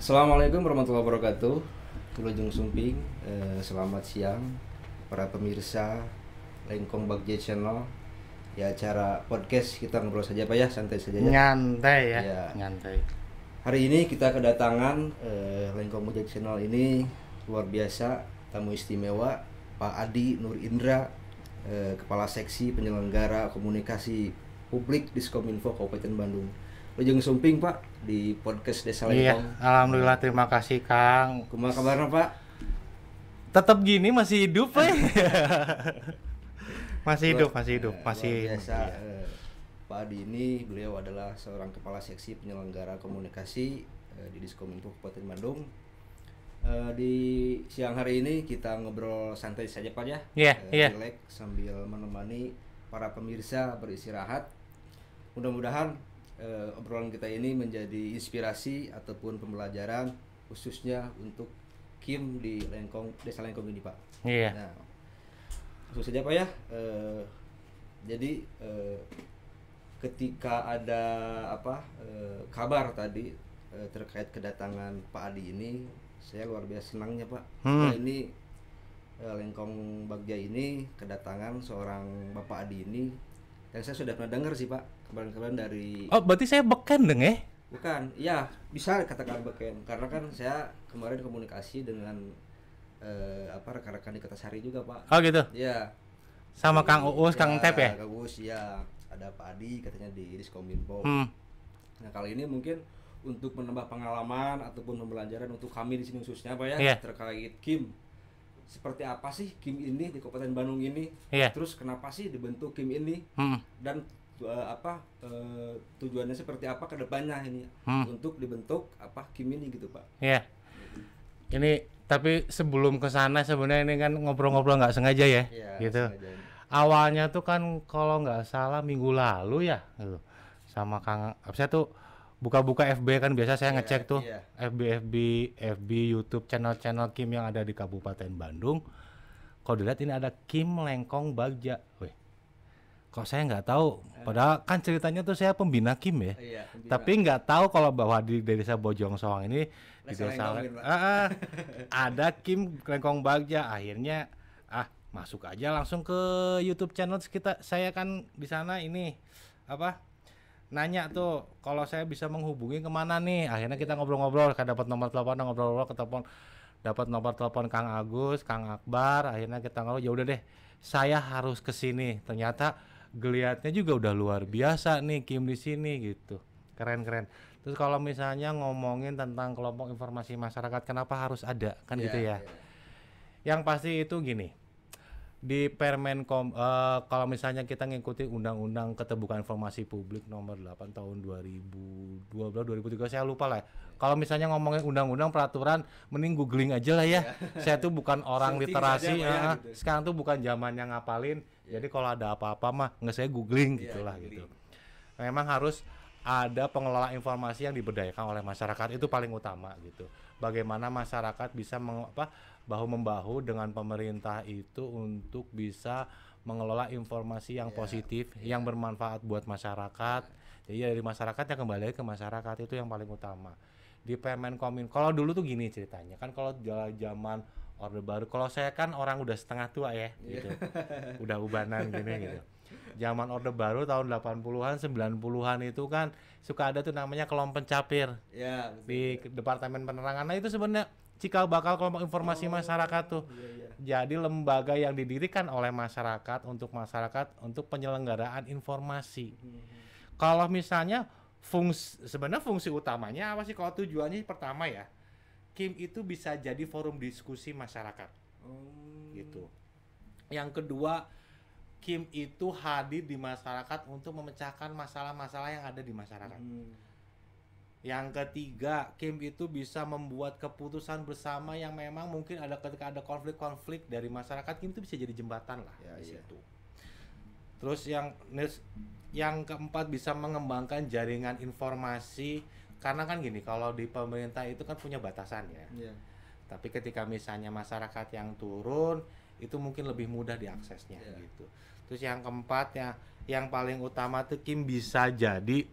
Assalamualaikum warahmatullahi wabarakatuh. Wilujeng Sumping, selamat siang para pemirsa Lengkong Bagja Channel. Ya, acara podcast kita ngobrol saja Pak ya, santai saja ya. Nyantai ya, Ya. nyantai. Hari ini kita kedatangan Lengkong Bagja Channel ini luar biasa, tamu istimewa Pak Adi Nur Indra, Kepala Seksi Penyelenggara Komunikasi Publik Diskominfo Kabupaten Bandung. Wilujeng Sumping Pak di podcast Desa Iya, Lengkong. alhamdulillah, terima kasih Kang. Kumaha kabarnya Pak? Tetap gini masih hidup masih hidup, masih Luar biasa. iya. Pak Adi ini beliau adalah seorang kepala seksi penyelenggara komunikasi di Diskominfo Kabupaten Bandung. Di siang hari ini kita ngobrol santai saja Pak ya. Iya. Relax sambil menemani para pemirsa beristirahat. Mudah-mudahan obrolan kita ini menjadi inspirasi ataupun pembelajaran khususnya untuk Kim di Desa Lengkong ini Pak. Iya. Nah, langsung saja Pak ya. Jadi ketika ada kabar tadi terkait kedatangan Pak Adi ini, saya luar biasa senangnya Pak. Nah, ini Lengkong Bagja ini kedatangan seorang Bapak Adi ini yang saya sudah pernah dengar sih Pak kabar-kabar dari. Oh, berarti saya beken dong ya? Bukan, ya bisa katakan beken karena kan saya kemarin komunikasi dengan rekan-rekan di Kertasari juga Pak. Oh gitu. Ya. Sama Kang Uus, Kang Tep ya? Kang Uus ya, ada Pak Adi katanya di Diskominfo. Nah kali ini mungkin untuk menambah pengalaman ataupun pembelajaran untuk kami di sini khususnya Pak ya, Iya. terkait Kim. Seperti apa sih Kim ini di Kabupaten Bandung ini? Iya. Terus kenapa sih dibentuk Kim ini? Dan tujuannya seperti apa ke depannya ini untuk dibentuk Kim ini gitu Pak. Iya. Ini tapi sebelum ke sana sebenarnya ini kan ngobrol-ngobrol nggak sengaja ya, Iya, gitu. sengaja. Awalnya tuh kan kalau nggak salah minggu lalu ya, gitu. Sama Kang, saya tuh buka-buka FB kan biasa saya ngecek tuh, iya. FB YouTube channel-channel Kim yang ada di Kabupaten Bandung. Kalau dilihat ini ada Kim Lengkong Bagja, weh. Kok saya nggak tahu, padahal kan ceritanya tuh saya pembina Kim ya. Iya, pembina. Tapi nggak tahu kalau bahwa di desa Bojong Soang ini di Desa desa Lengkong, Pak. ada Kim Lengkong Bagja. Akhirnya masuk aja langsung ke YouTube channel saya kan di sana ini nanya tuh kalau saya bisa menghubungi kemana nih. Akhirnya kita ngobrol-ngobrol, kan dapat nomor telepon, ngobrol-ngobrol ke telepon, dapat nomor telepon Kang Agus, Kang Akbar. Akhirnya kita ngobrol, ya udah deh, saya harus ke sini. Ternyata geliatnya juga udah luar biasa nih Kim di sini gitu. Keren. Terus kalau misalnya ngomongin tentang kelompok informasi masyarakat, kenapa harus ada kan gitu ya? Yang pasti itu gini, di kalau misalnya kita ngikuti Undang-Undang Keterbukaan Informasi Publik nomor 8 tahun 2012 2013 saya lupa lah. Kalau misalnya ngomongin undang-undang peraturan, mending googling aja lah ya. Saya tuh bukan orang literasi, gitu. Sekarang tuh bukan zamannya ngapalin. Jadi kalau ada apa-apa mah nggak saya googling gitulah gitu. Memang harus ada pengelola informasi yang diberdayakan oleh masyarakat, itu paling utama gitu. Bagaimana masyarakat bisa bahu-membahu dengan pemerintah itu untuk bisa mengelola informasi yang positif, yang bermanfaat buat masyarakat. Jadi dari masyarakat yang kembali ke masyarakat, itu yang paling utama. Di Permenkominfo, kalau dulu tuh gini ceritanya, kan kalau zaman Orde Baru, kalau saya kan orang udah setengah tua ya gitu. Udah ubanan gini gitu. Zaman Orde Baru tahun 80-an, 90-an itu kan suka ada tuh namanya kelompok pencapir. Ya, betul. Di Departemen Penerangan. Nah, itu sebenarnya cikal bakal kelompok informasi masyarakat tuh. Jadi lembaga yang didirikan oleh masyarakat untuk penyelenggaraan informasi. Kalau misalnya sebenarnya fungsi utamanya apa sih? Kalau tujuannya pertama ya, Kim itu bisa jadi forum diskusi masyarakat. Gitu. Yang kedua, Kim itu hadir di masyarakat untuk memecahkan masalah-masalah yang ada di masyarakat. Yang ketiga, Kim itu bisa membuat keputusan bersama yang memang mungkin ketika ada konflik-konflik dari masyarakat, Kim itu bisa jadi jembatan lah di situ. Terus yang keempat, bisa mengembangkan jaringan informasi, karena kan gini, kalau di pemerintah itu kan punya batasan ya. Tapi ketika misalnya masyarakat yang turun, itu mungkin lebih mudah diaksesnya gitu. Terus yang keempat yang paling utama tuh Kim bisa jadi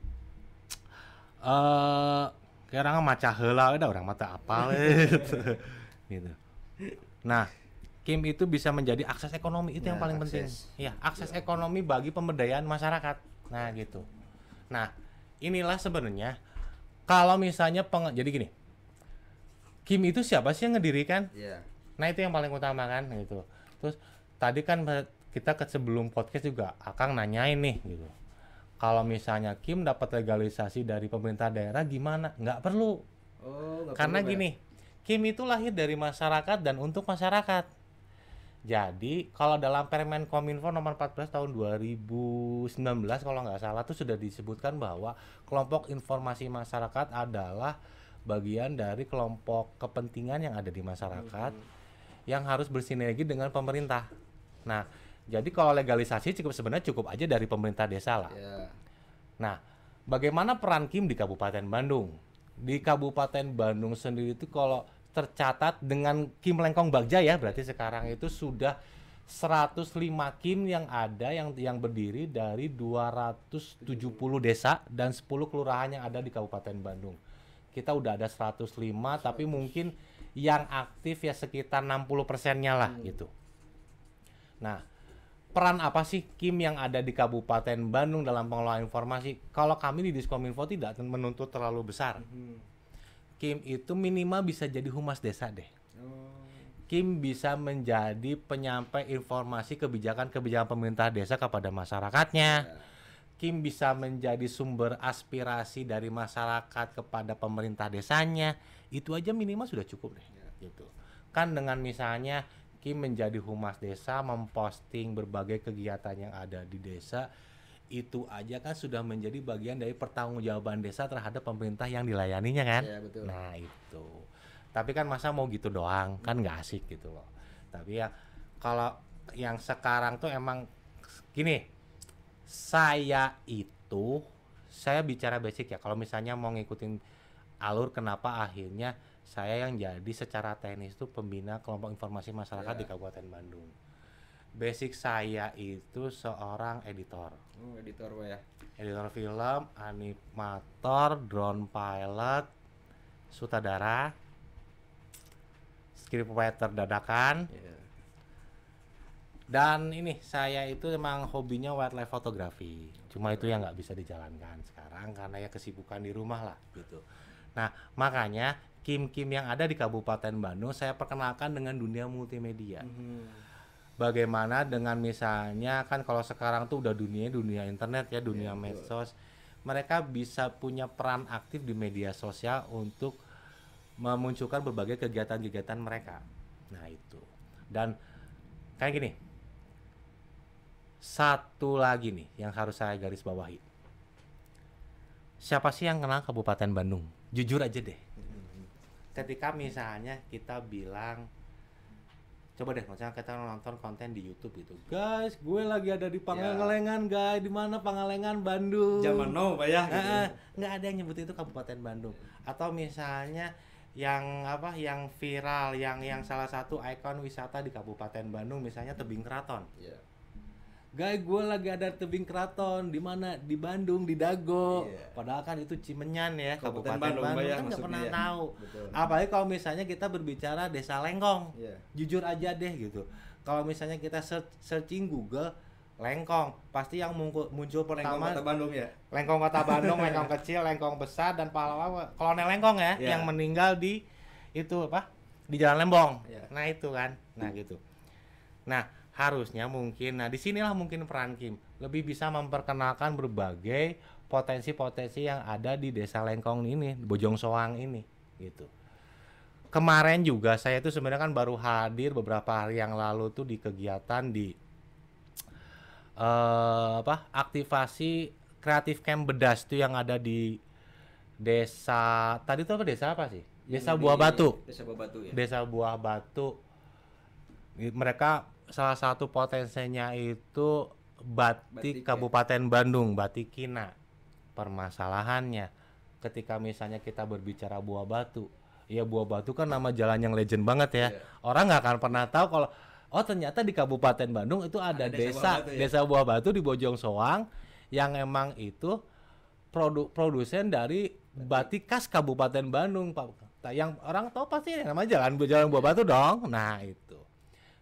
Kayak orang maca heula udah orang mata apal gitu. Nah, Kim itu bisa menjadi akses ekonomi, itu yang paling penting. Ya, akses ekonomi bagi pemberdayaan masyarakat. Nah, gitu. Nah, inilah sebenarnya kalau misalnya jadi gini. Kim itu siapa sih yang ngedirikan? Iya. Nah, itu yang paling utama kan gitu. Terus tadi kan kita sebelum podcast juga Akang nanyain nih gitu. Kalau misalnya Kim dapat legalisasi dari pemerintah daerah gimana? Nggak perlu. Karena gini, Kim itu lahir dari masyarakat dan untuk masyarakat. Jadi kalau dalam Permen Kominfo nomor 14 tahun 2019 kalau nggak salah tuh sudah disebutkan bahwa kelompok informasi masyarakat adalah bagian dari kelompok kepentingan yang ada di masyarakat yang harus bersinergi dengan pemerintah. Nah, jadi kalau legalisasi sebenarnya cukup aja dari pemerintah desa lah. Nah, bagaimana peran Kim di Kabupaten Bandung? Di Kabupaten Bandung sendiri itu kalau tercatat dengan Kim Lengkong Bagja ya, berarti sekarang itu sudah 105 Kim yang ada yang berdiri dari 270 desa dan 10 kelurahan yang ada di Kabupaten Bandung. Kita udah ada 105, tapi mungkin yang aktif ya sekitar 60%-nya lah gitu. Nah, peran apa sih Kim yang ada di Kabupaten Bandung dalam pengelolaan informasi? Kalau kami di Diskominfo tidak menuntut terlalu besar. Kim itu minimal bisa jadi humas desa deh. Kim bisa menjadi penyampai informasi kebijakan-kebijakan pemerintah desa kepada masyarakatnya. Kim bisa menjadi sumber aspirasi dari masyarakat kepada pemerintah desanya. Itu aja minimal sudah cukup deh. Gitu. Kan dengan misalnya Kim menjadi humas desa, memposting berbagai kegiatan yang ada di desa, itu aja kan sudah menjadi bagian dari pertanggungjawaban desa terhadap pemerintah yang dilayaninya kan. Ya, betul. Nah itu. Tapi kan masa mau gitu doang, kan nggak asik gitu loh. Tapi ya kalau yang sekarang tuh emang gini, saya bicara basic ya. Kalau misalnya mau ngikutin alur kenapa akhirnya saya yang jadi secara teknis itu pembina kelompok informasi masyarakat di Kabupaten Bandung. Basic saya itu seorang editor. Editor ya. Editor film, animator, drone pilot, sutradara, scriptwriter dadakan. Dan ini saya itu emang hobinya wildlife photography. Cuma itu yang nggak bisa dijalankan sekarang karena ya kesibukan di rumah lah gitu. Nah, makanya Kim yang ada di Kabupaten Bandung saya perkenalkan dengan dunia multimedia. Bagaimana dengan misalnya kan kalau sekarang tuh udah dunia internet ya, dunia medsos. Mereka bisa punya peran aktif di media sosial untuk memunculkan berbagai kegiatan-kegiatan mereka. Nah, itu. Dan kayak gini. Satu lagi nih yang harus saya garis bawahi. Siapa sih yang kenal Kabupaten Bandung? Jujur aja deh. Ketika misalnya kita bilang, coba deh misalnya kita nonton konten di YouTube gitu, guys, gue lagi ada di Pangalengan, guys, di mana Pangalengan, Bandung. Zaman now, Pak ya. Gitu. Nggak ada yang nyebut itu Kabupaten Bandung. Atau misalnya yang viral, yang salah satu ikon wisata di Kabupaten Bandung, misalnya Tebing Keraton. Guys, gue lagi ada Tebing Keraton di mana? Di Bandung, di Dago. Padahal kan itu Cimenyan ya, Kabupaten Bandung kan nggak pernah tahu. Betul. Apalagi kalau misalnya kita berbicara Desa Lengkong, jujur aja deh gitu. Kalau misalnya kita searching Google Lengkong, pasti yang muncul pertama Lengkong Kota Bandung ya. Lengkong Kota Bandung, Lengkong kecil, Lengkong besar, dan pahlawan Kolonel Lengkong ya, yang meninggal di itu apa? Di Jalan Lembong. Nah itu kan, nah gitu. Nah harusnya mungkin, nah disinilah mungkin peran Kim lebih bisa memperkenalkan berbagai potensi-potensi yang ada di Desa Lengkong ini, Bojong Soang ini, gitu. Kemarin juga saya tuh sebenarnya kan baru hadir beberapa hari yang lalu tuh di kegiatan di aktivasi Kreatif Camp Bedas tuh yang ada di desa tadi tuh desa apa sih? Desa Buah Batu. Desa Buah Batu ya. Desa Buah Batu. Mereka salah satu potensinya itu batik Kabupaten Bandung, batik Kina. Permasalahannya ketika misalnya kita berbicara Buah Batu, ya Buah Batu kan nama jalan yang legend banget ya. Orang nggak akan pernah tahu kalau ternyata di Kabupaten Bandung itu ada desa Buah Batu di Bojong Soang yang emang itu produsen dari Batik khas Kabupaten Bandung, Pak. Nah, yang orang tahu pasti namanya Jalan Buah Batu dong. Nah, itu.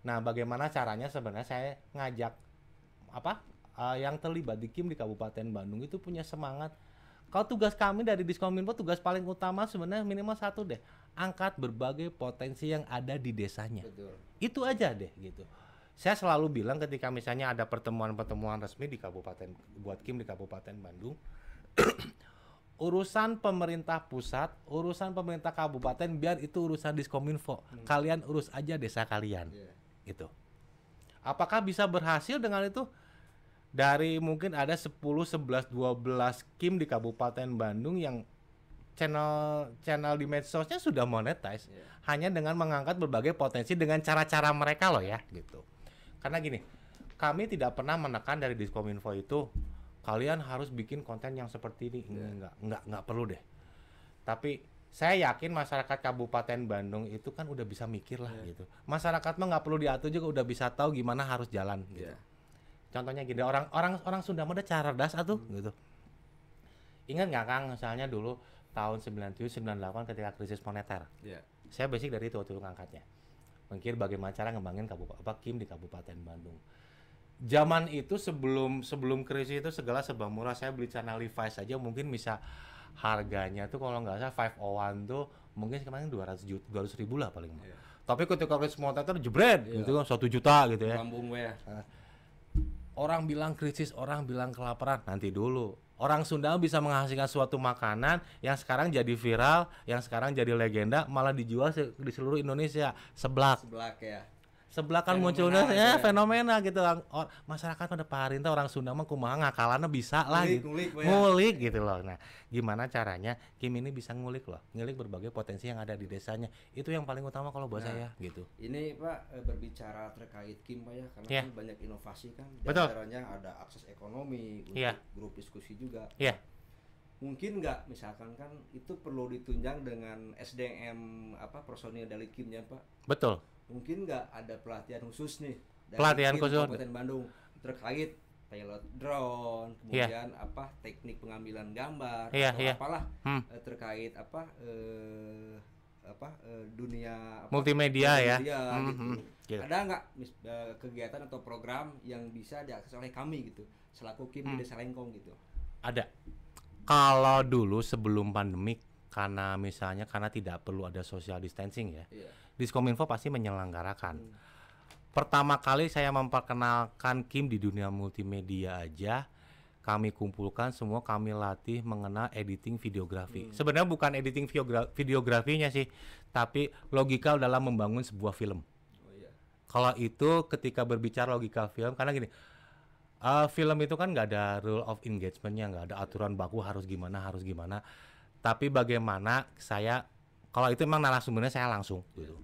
Nah, bagaimana caranya sebenarnya saya ngajak yang terlibat di KIM di Kabupaten Bandung itu punya semangat. Kalau tugas kami dari Diskominfo, tugas paling utama sebenarnya minimal satu deh, angkat berbagai potensi yang ada di desanya. Betul. Itu aja deh gitu. Saya selalu bilang ketika misalnya ada pertemuan-pertemuan resmi di Kabupaten buat KIM di Kabupaten Bandung, urusan pemerintah pusat, urusan pemerintah kabupaten biar itu urusan Diskominfo. Kalian urus aja desa kalian. Gitu. Apakah bisa berhasil dengan itu? Dari mungkin ada 10, 11, 12 KIM di Kabupaten Bandung yang channel di medsosnya sudah monetize, hanya dengan mengangkat berbagai potensi dengan cara-cara mereka loh ya gitu. Karena gini, kami tidak pernah menekan dari Diskominfo itu kalian harus bikin konten yang seperti ini. Enggak perlu deh. Tapi saya yakin masyarakat Kabupaten Bandung itu kan udah bisa mikir lah gitu. Masyarakat mah nggak perlu diatur juga udah bisa tahu gimana harus jalan gitu. Contohnya gini, orang Sunda mah udah cerdas atuh gitu. Ingat nggak Kang, misalnya dulu tahun 97 98 ketika krisis moneter. Saya basic dari itu waktu itu ngangkatnya. Mikir bagaimana cara ngembangin KIM di Kabupaten Bandung. Zaman itu sebelum krisis itu segala serba murah. Saya beli channel Levi's saja mungkin bisa harganya tuh kalau nggak salah 501 tuh mungkin kemarin 200 ribu lah paling. Tapi ketika krisis moneter jebret itu kan 1 juta gitu ya. Orang bilang krisis, orang bilang kelaparan, nanti dulu. Orang Sunda bisa menghasilkan suatu makanan yang sekarang jadi viral, yang sekarang jadi legenda, malah dijual di seluruh Indonesia. Seblak ya. Sebelah kan munculnya fenomena gitu. Masyarakat pada parintah orang Sunda mah kumaha ngakalannya bisa lah ngulik gitu loh. Nah, gimana caranya KIM ini bisa ngulik berbagai potensi yang ada di desanya. Itu yang paling utama kalau buat saya gitu. Ini Pak berbicara terkait KIM Pak ya, karena kan banyak inovasi kan. Di antaranya ada akses ekonomi untuk grup diskusi juga. Mungkin nggak misalkan kan itu perlu ditunjang dengan SDM personil dari KIM-nya Pak. Betul. Mungkin nggak ada pelatihan khusus nih dari Kabupaten Bandung terkait pilot drone, kemudian teknik pengambilan gambar atau apalah terkait dunia multimedia gitu. Ada nggak kegiatan atau program yang bisa diakses oleh kami gitu selaku KIM di Desa Lengkong gitu? Ada. Kalau dulu sebelum pandemik karena tidak perlu ada social distancing ya. Diskominfo pasti menyelenggarakan. Pertama kali saya memperkenalkan KIM di dunia multimedia aja, kami kumpulkan semua, kami latih mengenal editing videografi. Sebenarnya bukan editing videografinya sih, tapi logika dalam membangun sebuah film. Kalau itu ketika berbicara logika film, karena gini, film itu kan nggak ada rule of engagement-nya, nggak ada aturan baku harus gimana. Tapi bagaimana kalau itu memang narasumbernya saya langsung gitu.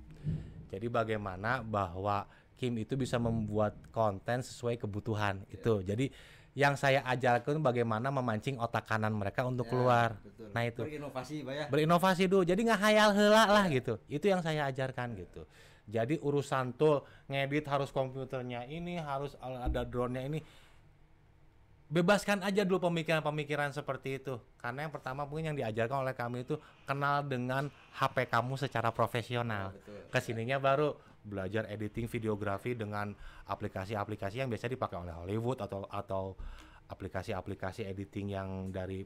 Jadi bagaimana bahwa KIM itu bisa membuat konten sesuai kebutuhan itu. Jadi yang saya ajarkan bagaimana memancing otak kanan mereka untuk keluar. Betul. Nah itu. Berinovasi Pak ya. Berinovasi dulu. Jadi nggak hayal heula lah gitu. Itu yang saya ajarkan gitu. Jadi urusan tool ngedit harus komputernya ini, harus ada drone-nya ini. Bebaskan aja dulu pemikiran-pemikiran seperti itu. Karena yang pertama mungkin yang diajarkan oleh kami itu kenal dengan HP kamu secara profesional. Kesininya baru belajar editing videografi dengan aplikasi-aplikasi yang biasa dipakai oleh Hollywood atau aplikasi-aplikasi editing yang dari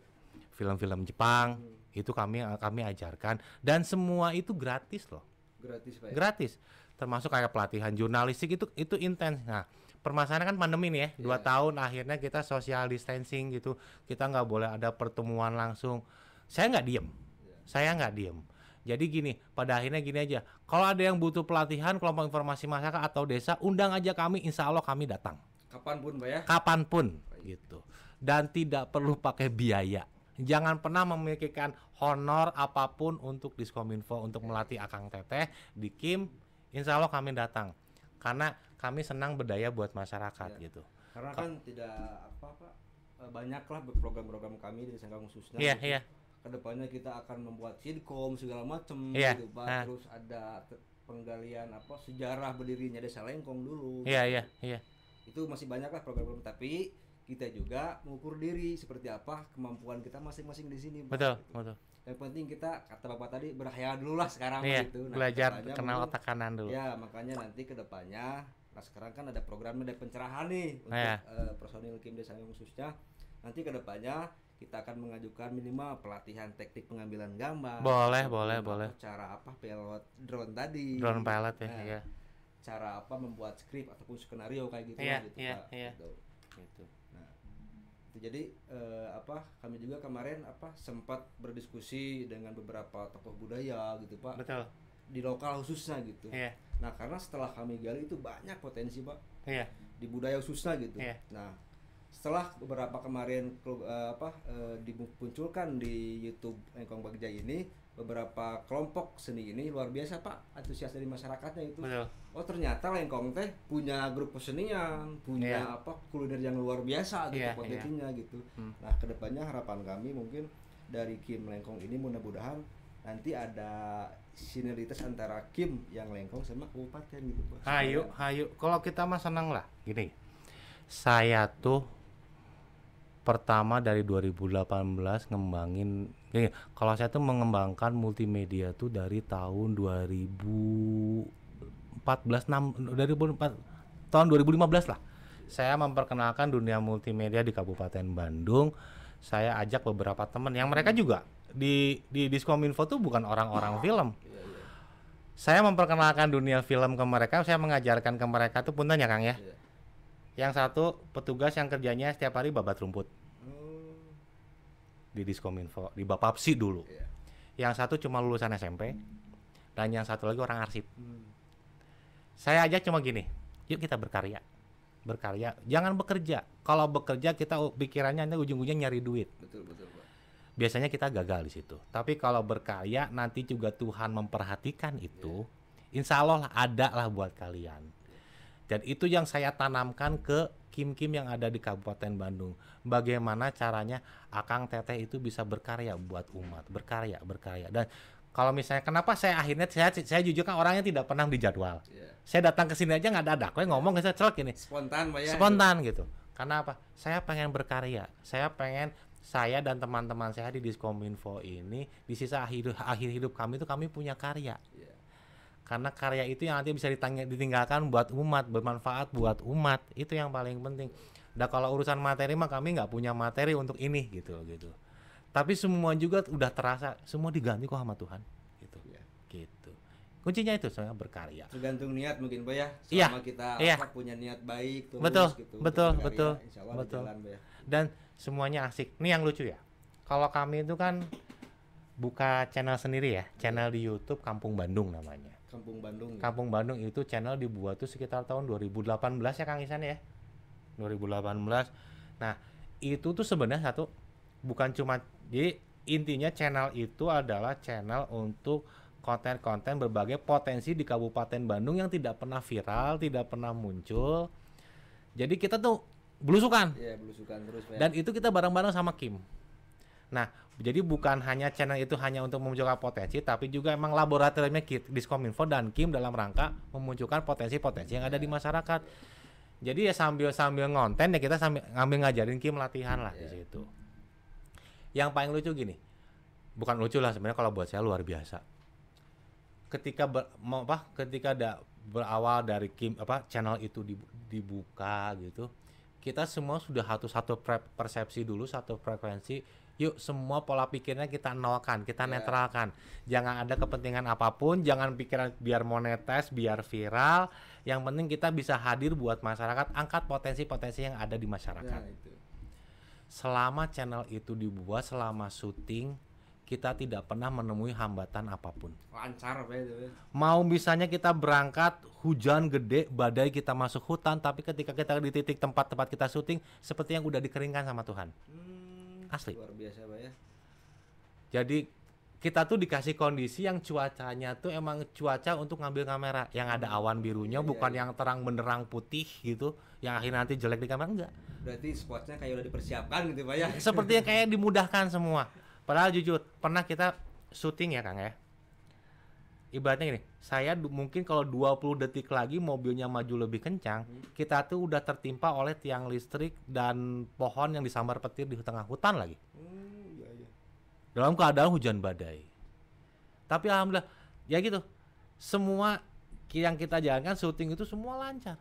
film-film Jepang. Itu kami ajarkan dan semua itu gratis loh. Gratis Pak ya? Gratis. Termasuk kayak pelatihan jurnalistik itu intens. Nah, permasalahan kan pandemi nih ya, 2 tahun akhirnya kita social distancing gitu, kita nggak boleh ada pertemuan langsung. Saya nggak diem. Jadi gini, pada akhirnya gini aja, kalau ada yang butuh pelatihan kelompok informasi masyarakat atau desa, undang aja kami, insya Allah kami datang. Kapanpun Pak ya? Kapanpun gitu. Dan tidak perlu pakai biaya. Jangan pernah memikirkan honor apapun untuk Diskominfo untuk melatih Akang Teteh di KIM, insya Allah kami datang. Karena kami senang berdaya buat masyarakat gitu. Karena kan tidak banyaklah program-program kami di Desa khususnya. Kedepannya kita akan membuat sitkom segala macam gitu Pak. Terus ada penggalian sejarah berdirinya Desa Lengkong dulu. Itu masih banyaklah program-program, tapi kita juga mengukur diri seperti apa kemampuan kita masing-masing di sini Pak. Betul. Yang penting kita kata Bapak tadi berkhayal dulu lah sekarang Iya, gitu. Nah, belajar kedepannya kenal mungkin otak kanan dulu. ya makanya nanti kedepannya, nah sekarang kan ada programnya, ada pencerahan nih untuk Iya. personil Kim Desa khususnya. Nanti kedepannya kita akan mengajukan minimal pelatihan teknik pengambilan gambar. Boleh, ataupun boleh, apa, boleh. cara apa pilot drone tadi. Drone pilot ya, Nah, iya. cara apa membuat skrip ataupun skenario kayak gitu Iya, lah gitu iya, Pak. iya. Gitu. Gitu. Nah, itu jadi kami juga kemarin sempat berdiskusi dengan beberapa tokoh budaya gitu Pak, Betul. di lokal khususnya gitu. Iya. Nah, karena setelah kami gali itu banyak potensi Pak Iya. di budaya khususnya gitu. Iya. Nah, setelah beberapa kemarin dimunculkan di YouTube Lengkong Bagja ini, beberapa kelompok seni ini luar biasa Pak, antusias dari masyarakatnya itu. Betul. Oh ternyata Lengkong teh punya grup kesenian, punya Iya. kuliner yang luar biasa gitu Iya, potensinya gitu. Nah kedepannya harapan kami mungkin dari Kim Lengkong ini mudah-mudahan nanti ada sinergitas antara Kim yang Lengkong sama kabupaten gitu Pak. Hayu, hayu. Kalau kita mah senang lah. Gini, saya tuh pertama dari 2018 ngembangin, gini, kalau saya tuh mengembangkan multimedia tuh dari tahun 2014, tahun 2015 lah. Saya memperkenalkan dunia multimedia di Kabupaten Bandung. Saya ajak beberapa teman yang mereka juga di Diskominfo tuh bukan orang-orang film. Saya memperkenalkan dunia film ke mereka, saya mengajarkan ke mereka tuh punten ya Kang ya. Iya. Yang satu petugas yang kerjanya setiap hari babat rumput Oh, di Diskominfo, di Bapapsi dulu. iya. Yang satu cuma lulusan SMP dan yang satu lagi orang arsip. Hmm. Saya ajak cuma gini, yuk kita berkarya. Berkarya, jangan bekerja. Kalau bekerja kita pikirannya nanti ujung-ujungnya nyari duit. Betul Pak. Biasanya kita gagal di situ. Tapi kalau berkarya nanti juga Tuhan memperhatikan itu, insya Allah ada lah buat kalian. Dan itu yang saya tanamkan ke Kim-Kim yang ada di Kabupaten Bandung. Bagaimana caranya Akang Teteh itu bisa berkarya buat umat, berkarya. Dan kalau misalnya kenapa saya akhirnya saya jujur kan orangnya tidak pernah dijadwal. Iya. Saya datang ke sini aja nggak ada, gue ngomong saya celek ini. Spontan Pak ya. Spontan gitu. Karena apa? Saya pengen berkarya. Saya dan teman-teman saya di Diskominfo ini di sisa akhir hidup kami itu kami punya karya. Iya. Karena karya itu yang nanti bisa ditinggalkan buat umat, bermanfaat buat umat. Itu yang paling penting. Dan kalau urusan materi mah kami nggak punya materi untuk ini gitu. Tapi semua juga udah terasa, semua diganti kok sama Tuhan. Gitu. Iya. Gitu. Kuncinya itu soalnya berkarya. Tergantung niat mungkin Pak ya. Iya, Selama kita iya. punya niat baik terus Betul, gitu. betul, berkarya, betul, insya Allah betul. ada jalan, Pak ya. Dan semuanya asik. Ini yang lucu ya. Kalau kami itu kan buka channel sendiri ya, channel di YouTube Kampung Bandung namanya. Kampung Bandung. Ya. Kampung Bandung itu channel dibuat tuh sekitar tahun 2018 ya Kang Isan ya. 2018. Nah, itu tuh sebenarnya bukan cuma, jadi intinya channel itu adalah channel untuk konten-konten berbagai potensi di Kabupaten Bandung yang tidak pernah viral, tidak pernah muncul. Jadi kita tuh belusukan. Iya, belusukan terus Pak ya. Dan itu kita bareng-bareng sama Kim. Nah, jadi bukan hanya channel itu hanya untuk memunculkan potensi, tapi juga emang laboratoriumnya Diskominfo dan Kim dalam rangka memunculkan potensi-potensi yang ada di masyarakat. Jadi ya sambil ngonten ya kita sambil ngajarin Kim latihan lah di situ. Yang paling lucu gini, bukan lucu lah sebenarnya kalau buat saya luar biasa. Ketika berawal dari Kim channel itu dibuka gitu, kita semua sudah satu persepsi dulu, satu frekuensi. Yuk semua pola pikirnya kita nolkan, kita netralkan. Jangan ada kepentingan apapun, jangan pikiran biar monetis, biar viral. Yang penting kita bisa hadir buat masyarakat, angkat potensi-potensi yang ada di masyarakat. Nah, itu. Selama channel itu dibuat, selama syuting, kita tidak pernah menemui hambatan apapun. Lancar Pak itu. Mau misalnya kita berangkat, hujan gede, badai, kita masuk hutan, tapi ketika kita di titik tempat kita syuting, seperti yang udah dikeringkan sama Tuhan. Asli. Luar biasa Pak ya. Jadi kita tuh dikasih kondisi yang cuacanya tuh emang cuaca untuk ngambil kamera, yang ada awan birunya, bukan yang terang benderang putih gitu, yang akhirnya nanti jelek di kamera, enggak. Berarti spotnya kayak udah dipersiapkan gitu Pak ya. Seperti yang kayak dimudahkan semua. Padahal jujur, pernah kita syuting ya Kang ya. Ibaratnya gini, saya mungkin kalau 20 detik lagi mobilnya maju lebih kencang, kita tuh udah tertimpa oleh tiang listrik dan pohon yang disambar petir di tengah hutan lagi. Iya. dalam keadaan hujan badai. Tapi alhamdulillah ya gitu. Semua yang kita jalankan syuting itu semua lancar.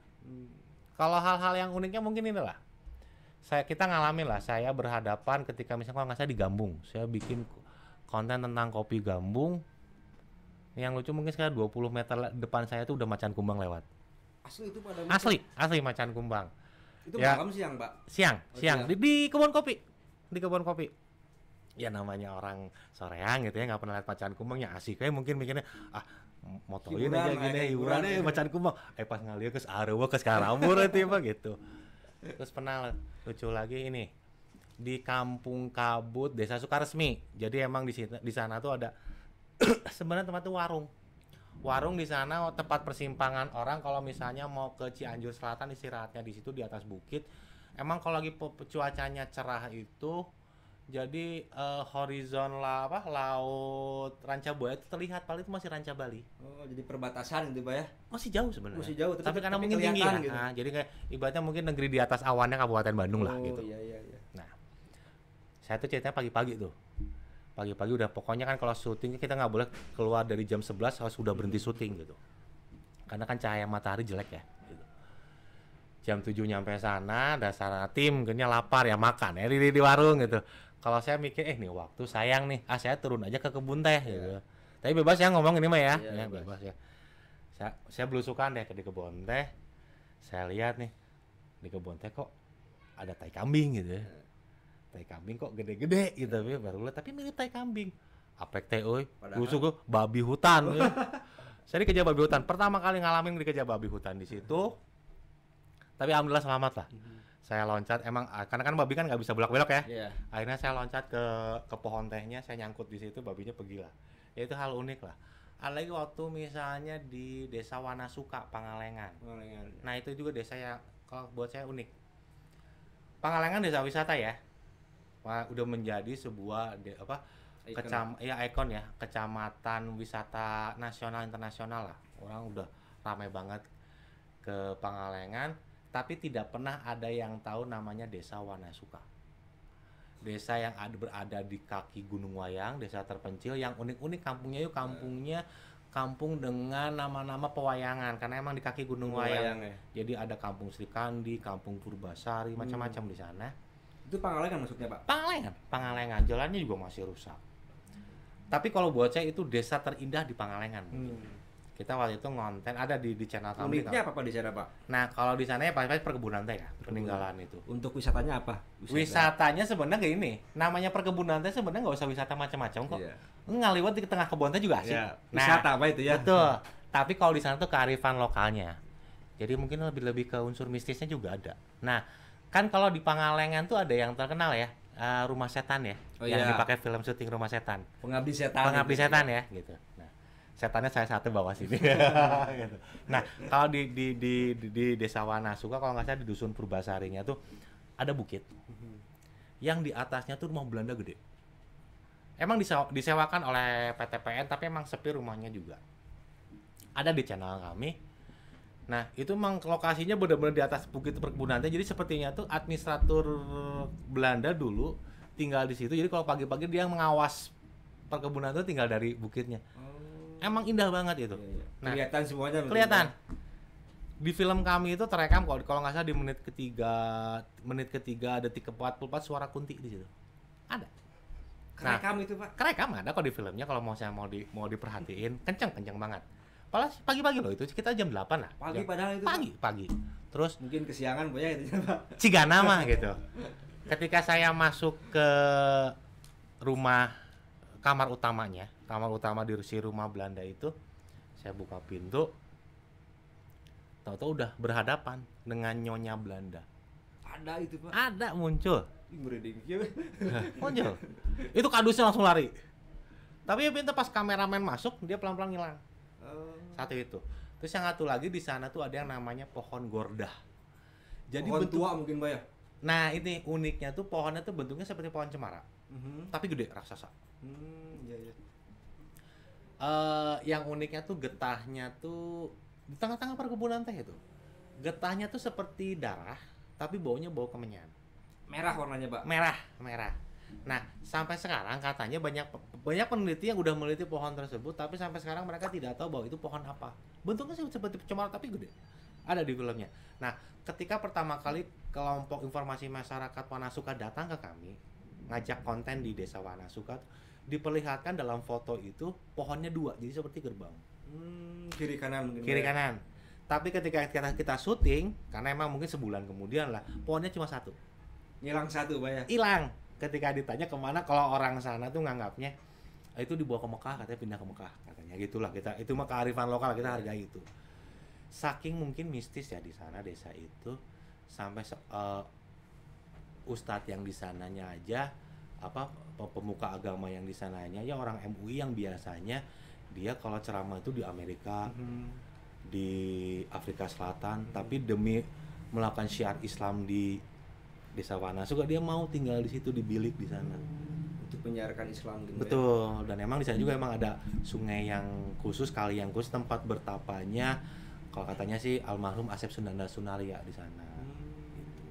Kalau hal-hal yang uniknya mungkin inilah. Kita ngalamin lah, saya berhadapan ketika misalnya kalau nggak saya di Gambung. Saya bikin konten tentang kopi Gambung. Yang lucu mungkin sekitar 20 meter depan saya tuh udah macan kumbang lewat. Asli itu pada Asli macan kumbang. Itu Ya. malam siang, Pak. Siang. siang. Di kebun kopi. Di kebun kopi. Ya namanya orang soreang gitu ya, nggak pernah lihat macan kumbang ya asik kayak mungkin mikirnya motoin Hiburan, aja gini hiburan macan kumbang. Pas ngalieu geus arewa geus karambur itu mah gitu. Terus pernah lucu lagi ini di Kampung Kabut, Desa Sukaresmi. Jadi emang di sana tuh ada sebenarnya tempat tuh warung di sana, tempat persimpangan orang kalau misalnya mau ke Cianjur Selatan istirahatnya di situ di atas bukit. Emang kalau lagi cuacanya cerah itu jadi horizon laut Ranca Buaya itu terlihat, paling itu masih Ranca Bali. Oh, jadi perbatasan gitu, Pak ya. Masih jauh sebenarnya. Masih jauh, tapi karena mungkin tinggi ya. gitu. Nah, jadi kayak ibaratnya mungkin negeri di atas awannya Kabupaten Bandung lah gitu. Iya. Nah, saya tuh ceritanya pagi-pagi tuh. Pagi-pagi udah pokoknya kan kalau syuting kita nggak boleh keluar dari jam 11 harus udah berhenti syuting gitu. Karena kan cahaya matahari jelek ya. Gitu. Jam 7 nyampe sana, dasar tim kayaknya lapar ya makan ya di warung gitu. Kalau saya mikir nih waktu sayang nih, saya turun aja ke kebun teh gitu. Tapi bebas ya ngomong ini mah ya. Ya bebas ya. Saya belusukan deh di kebun teh. Saya lihat nih di kebun teh kok ada tai kambing gitu ya. Tai kambing kok gede-gede gitu ya, baru lihat tapi mirip tai kambing. Apek teh euy, busuk gua babi hutan. Saya dikejar babi hutan. Pertama kali ngalamin dikejar babi hutan di situ. Tapi alhamdulillah selamat lah. Saya loncat emang karena kan babi kan nggak bisa belok-belok ya. Iya. Akhirnya saya loncat ke pohon tehnya, saya nyangkut di situ, babinya pergi lah. Ya itu hal unik lah. Ada lagi waktu misalnya di Desa Wanasuka, Pangalengan. Nah, itu juga desa yang kalau buat saya unik. Pangalengan desa wisata ya. Udah menjadi sebuah ikon ya, kecamatan wisata nasional internasional lah. Orang udah ramai banget ke Pangalengan, tapi tidak pernah ada yang tahu namanya Desa Wanasuka. Desa yang berada di kaki Gunung Wayang, desa terpencil yang unik-unik kampungnya kampung dengan nama-nama pewayangan karena emang di kaki Gunung Wayang. Ya. Jadi ada Kampung Sri Kandi, Kampung Purbasari, macam-macam di sana. Itu Pangalengan maksudnya, Pak? Pangalengan. Jalannya juga masih rusak. Tapi kalau buat saya itu desa terindah di Pangalengan. Kita waktu itu ngonten ada di channel kami. Uniknya apa di sana, Pak? Nah, kalau di sana ya pasti perkebunan teh ya, peninggalan itu. Untuk wisatanya apa? Wisatanya sebenarnya kayak ini. Namanya perkebunan teh sebenarnya nggak usah wisata macam-macam kok. Iya. Ngaliwat di tengah kebun teh juga asik. Iya. Wisata apa itu ya? Betul. Tapi kalau di sana tuh kearifan lokalnya. Jadi mungkin lebih ke unsur mistisnya juga ada. Nah, kan kalau di Pangalengan tuh ada yang terkenal ya, Rumah Setan ya, yang dipakai film syuting Rumah Setan. Pengabdi setan ya, gitu. Nah, setannya saya satu bawa sini. Gitu. Nah, kalau di Desa Wanasuka kalau nggak salah di dusun Purbasarinya tuh ada bukit. Yang di atasnya tuh rumah Belanda gede. Emang disewakan oleh PTPN tapi emang sepi rumahnya juga. Ada di channel kami. Nah, itu emang lokasinya benar-benar di atas bukit perkebunan. Jadi sepertinya tuh administrator Belanda dulu tinggal di situ. Jadi kalau pagi-pagi dia mengawas perkebunan itu tinggal dari bukitnya. Emang indah banget itu. Nah, kelihatan semuanya. Kelihatan. Di film kami itu terekam kalau nggak salah di menit ketiga detik ke-44 suara kunti di situ. Ada. Kerekam itu, Pak. Kerekam ada kok di filmnya kalau mau diperhatiin, kenceng banget. Padahal pagi-pagi loh itu sekitar jam 8 lah. Padahal itu. Pagi. Terus mungkin kesiangan punya itu, Pak. Cigana mah gitu. Ketika saya masuk ke kamar utama di rumah Belanda itu, saya buka pintu. Tahu-tahu udah berhadapan dengan nyonya Belanda. Ada itu, Pak. Ada muncul. Muncul. Itu kadusnya langsung lari. Tapi ya pintu pas kameramen masuk, dia pelan-pelan ngilang. Satu itu. Terus yang satu lagi di sana tuh ada yang namanya pohon gordah. Jadi pohon tua mungkin, Pak ya. Nah, ini uniknya tuh pohonnya tuh bentuknya seperti pohon cemara. Tapi gede, raksasa. Iya. Yang uniknya tuh getahnya tuh di tengah-tengah perkebunan teh itu. Getahnya tuh seperti darah, tapi baunya bau kemenyan. Merah warnanya, Pak. Merah. Nah, sampai sekarang katanya banyak peneliti yang udah meneliti pohon tersebut, tapi sampai sekarang mereka tidak tahu bahwa itu pohon apa. Bentuknya sih seperti cemara tapi gede. Ada di filmnya. Nah, ketika pertama kali kelompok informasi masyarakat Wanasuka datang ke kami, ngajak konten di Desa Wanasuka, diperlihatkan dalam foto itu pohonnya 2, jadi seperti gerbang. Kiri kanan mungkin. Kiri kanan. Tapi ketika kita syuting, karena emang mungkin sebulan kemudian lah, pohonnya cuma 1. Ngilang 1, Pak ya. Hilang. Ketika ditanya kemana, kalau orang sana tuh nganggapnya itu dibawa ke Mekah, katanya pindah ke Mekah katanya. Gitulah, kita itu mah kearifan lokal, kita hargai itu. Saking mungkin mistis ya di sana desa itu, sampai ustadz yang di sananya aja, pemuka agama yang di sananya ya orang MUI yang biasanya dia kalau ceramah itu di Amerika, di Afrika Selatan, tapi demi melakukan syiar Islam di Desa Wanasuka dia mau tinggal di situ, di bilik di sana untuk menyiarkan Islam gitu. Betul. Dan emang di sana juga emang ada sungai yang khusus, kali yang khusus, tempat bertapanya kalau katanya sih almarhum Asep Sunanda Sunaria di sana. Gitu.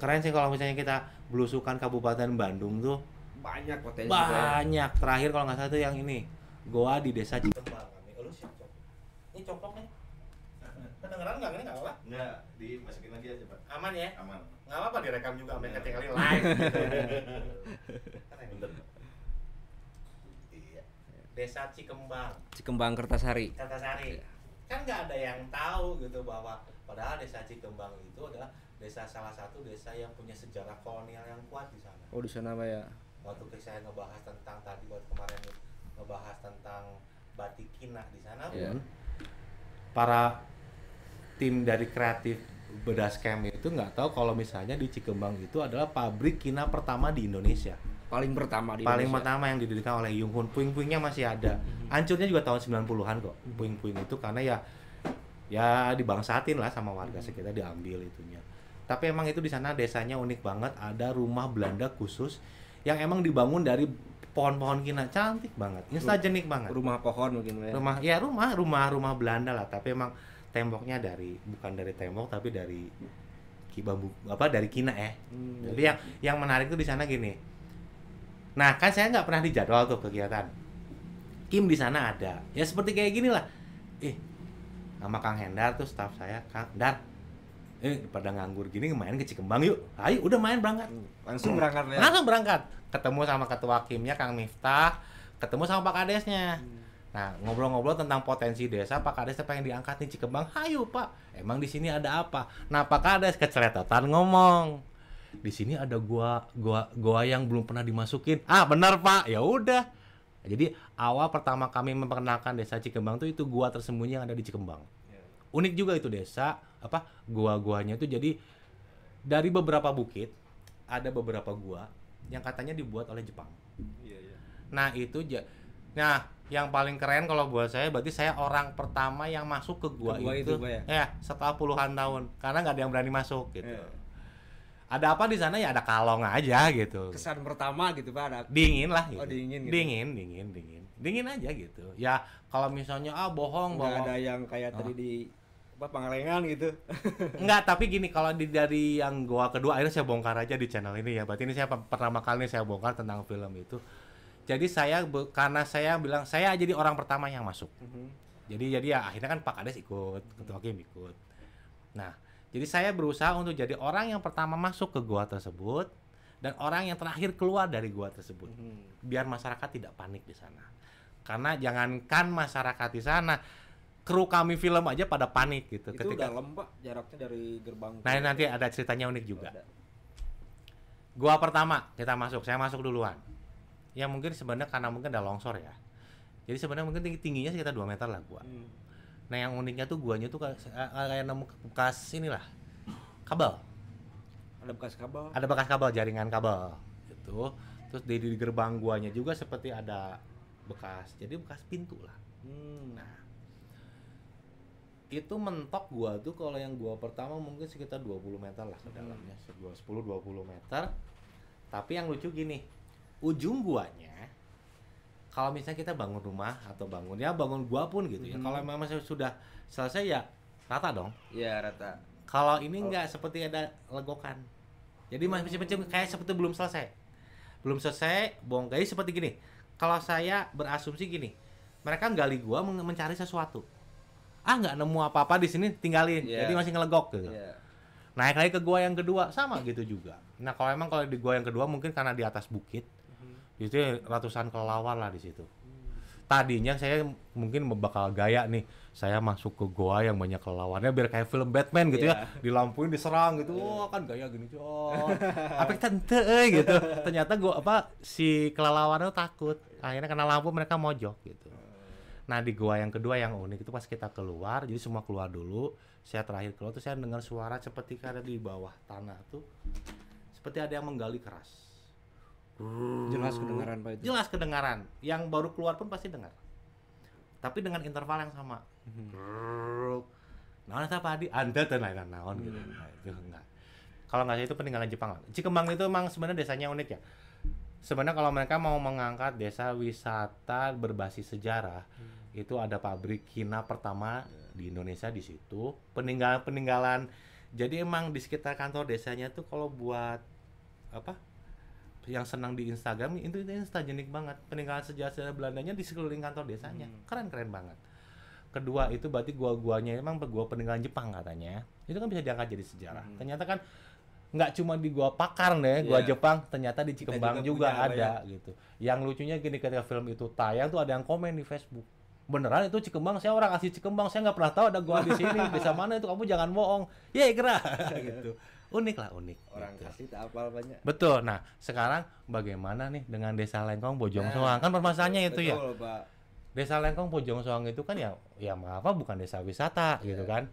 Keren sih kalau misalnya kita belusukan Kabupaten Bandung tuh banyak potensi. Banyak. Terakhir kalau nggak salah tuh yang ini goa di Desa Cikembang. Lu siap cok. Ini coplok nih. Kedengeran nggak ini nggak apa-apa? Nggak, dimasukin lagi aja Pak. Aman ya? Aman. Nggak apa-apa direkam juga sampai ketika kali live. Bener. Iya. Desa Cikembang. Cikembang Kertasari. Kertasari. Kan nggak ada yang tahu gitu bahwa padahal Desa Cikembang itu adalah salah satu desa yang punya sejarah kolonial yang kuat di sana. Oh, di sana Pak ya. Waktu saya ngebahas tentang tadi waktu kemarin ngebahas tentang batik kina di sana pun para tim dari kreatif Bedas Camp itu nggak tahu kalau misalnya di Cikembang itu adalah pabrik kina pertama di Indonesia. Paling pertama Pertama yang didirikan oleh Yung Hun. Puing-puingnya masih ada. Hancurnya juga tahun 90-an kok. Puing-puing itu karena ya dibangsatin lah sama warga sekitar, diambil itunya. Tapi emang itu di sana desanya unik banget, ada rumah Belanda khusus yang emang dibangun dari pohon-pohon kina, cantik banget. Instagenik banget. Rumah pohon mungkin ya. Rumah Belanda lah, tapi emang temboknya bukan dari tembok tapi dari bambu dari kina ya. Jadi yang menarik tuh di sana gini. Nah, kan saya nggak pernah dijadwal tuh kegiatan. Kim di sana ada. Ya seperti kayak gini lah. Sama Kang Hendar tuh staff saya, Kang Hendar. Pada nganggur gini main ke Cikembang yuk. Ayo udah main berangkat. Langsung berangkat ya. Langsung berangkat. Ketemu sama ketua Kimnya Kang Miftah, ketemu sama Pak Kadesnya. Nah, ngobrol-ngobrol tentang potensi desa, Pak Kades pengen diangkat nih Cikembang. Ayo, Pak. Emang di sini ada apa? Nah, Pak Kades keceretan ngomong. Di sini ada gua yang belum pernah dimasukin. Benar Pak. Ya udah. Jadi awal pertama kami memperkenalkan Desa Cikembang itu gua tersembunyi yang ada di Cikembang. Unik juga itu desa, gua-guanya itu jadi dari beberapa bukit ada beberapa gua yang katanya dibuat oleh Jepang. Nah, yang paling keren kalau buat saya berarti saya orang pertama yang masuk ke gua itu ya setelah puluhan tahun karena nggak ada yang berani masuk gitu. Ada apa di sana ya ada kalong aja gitu. Kesan pertama gitu Pak, ada dingin lah gitu. Oh, dingin gitu. Dingin aja gitu. Ya kalau misalnya bohong nggak ada yang kayak tadi di Pangalengan gitu. Enggak, tapi gini kalau dari yang gua kedua akhirnya saya bongkar aja di channel ini ya. Berarti ini saya pertama kali saya bongkar tentang film itu. Jadi karena saya bilang saya jadi orang pertama yang masuk. Jadi ya akhirnya kan Pak Kades ikut, ketua Kim ikut. Nah, jadi saya berusaha untuk jadi orang yang pertama masuk ke gua tersebut dan orang yang terakhir keluar dari gua tersebut. Biar masyarakat tidak panik di sana. Karena jangankan masyarakat di sana, kru kami film aja pada panik gitu. Itu dalam Pak, jaraknya dari gerbang. Nah, nanti ada ceritanya unik juga. Gua pertama kita masuk, saya masuk duluan. Ya mungkin sebenarnya karena mungkin ada longsor ya. Jadi sebenarnya mungkin tingginya sekitar 2 meter lah gua. Nah, yang uniknya tuh guanya tuh kayak nemu bekas inilah kabel. Ada bekas kabel, jaringan kabel gitu. Terus di gerbang guanya juga seperti ada bekas pintu lah. Nah, itu mentok gua tuh kalau yang gua pertama mungkin sekitar 20 meter lah ke dalamnya, 10-20 meter. Tapi yang lucu gini, ujung guanya kalau misalnya kita bangun rumah atau bangun gua pun gitu ya. Kalau memang sudah selesai ya rata dong. Iya, rata. Kalau ini enggak seperti ada legokan. Jadi masih kayak seperti belum selesai. belum selesai bongkar. Jadi seperti gini, kalau saya berasumsi gini, mereka gali gua mencari sesuatu, nggak nemu apa-apa di sini, tinggalin. Jadi masih ngelegok gitu. Naik lagi ke gua yang kedua, sama gitu juga. Nah kalau di gua yang kedua mungkin karena di atas bukit, itu ratusan kelelawar lah di situ. Tadinya saya mungkin bakal gaya nih, saya masuk ke goa yang banyak kelelawarnya biar kayak film Batman gitu ya, dilampuin diserang gitu, kan gaya gini apa tante gitu. Ternyata si kelelawarnya takut, akhirnya kena lampu mereka mojok gitu. Nah di goa yang kedua yang unik itu pas kita keluar, jadi semua keluar dulu, saya terakhir keluar tuh saya dengar suara seperti ada di bawah tanah tuh, seperti ada yang menggali keras. Jelas kedengaran Pak itu. Jelas kedengaran. Yang baru keluar pun pasti dengar. Tapi dengan interval yang sama. Naon eta Pak Adi? Anda teh lain naon gitu. Nah, itu enggak. Kalau nggak salah itu peninggalan Jepang. Cikembang itu emang sebenarnya desanya unik ya. Sebenarnya kalau mereka mau mengangkat desa wisata berbasis sejarah, itu ada pabrik Kina pertama di Indonesia di situ. Peninggalan. Jadi emang di sekitar kantor desanya tuh kalau buat yang senang di Instagram itu instagenik banget, peninggalan sejarah Belandanya di sekeliling kantor desanya, keren banget. Kedua itu berarti gua-guanya emang gua peninggalan Jepang katanya, itu kan bisa diangkat jadi sejarah. Ternyata kan nggak cuma di gua Pakar gua Jepang, ternyata di Cikembang juga ada gitu. Yang lucunya gini, ketika film itu tayang tuh ada yang komen di Facebook, beneran itu Cikembang, saya orang asli Cikembang, saya nggak pernah tahu ada gua di sini, desa mana itu, kamu jangan bohong, ya kira gitu. Unik orang gitu. asli tak apal banyak. Betul. Nah sekarang bagaimana nih dengan Desa Lengkong Bojong Soang, kan permasalahannya itu ya. Pak. Desa Lengkong Bojong Soang itu kan ya bukan desa wisata gitu kan.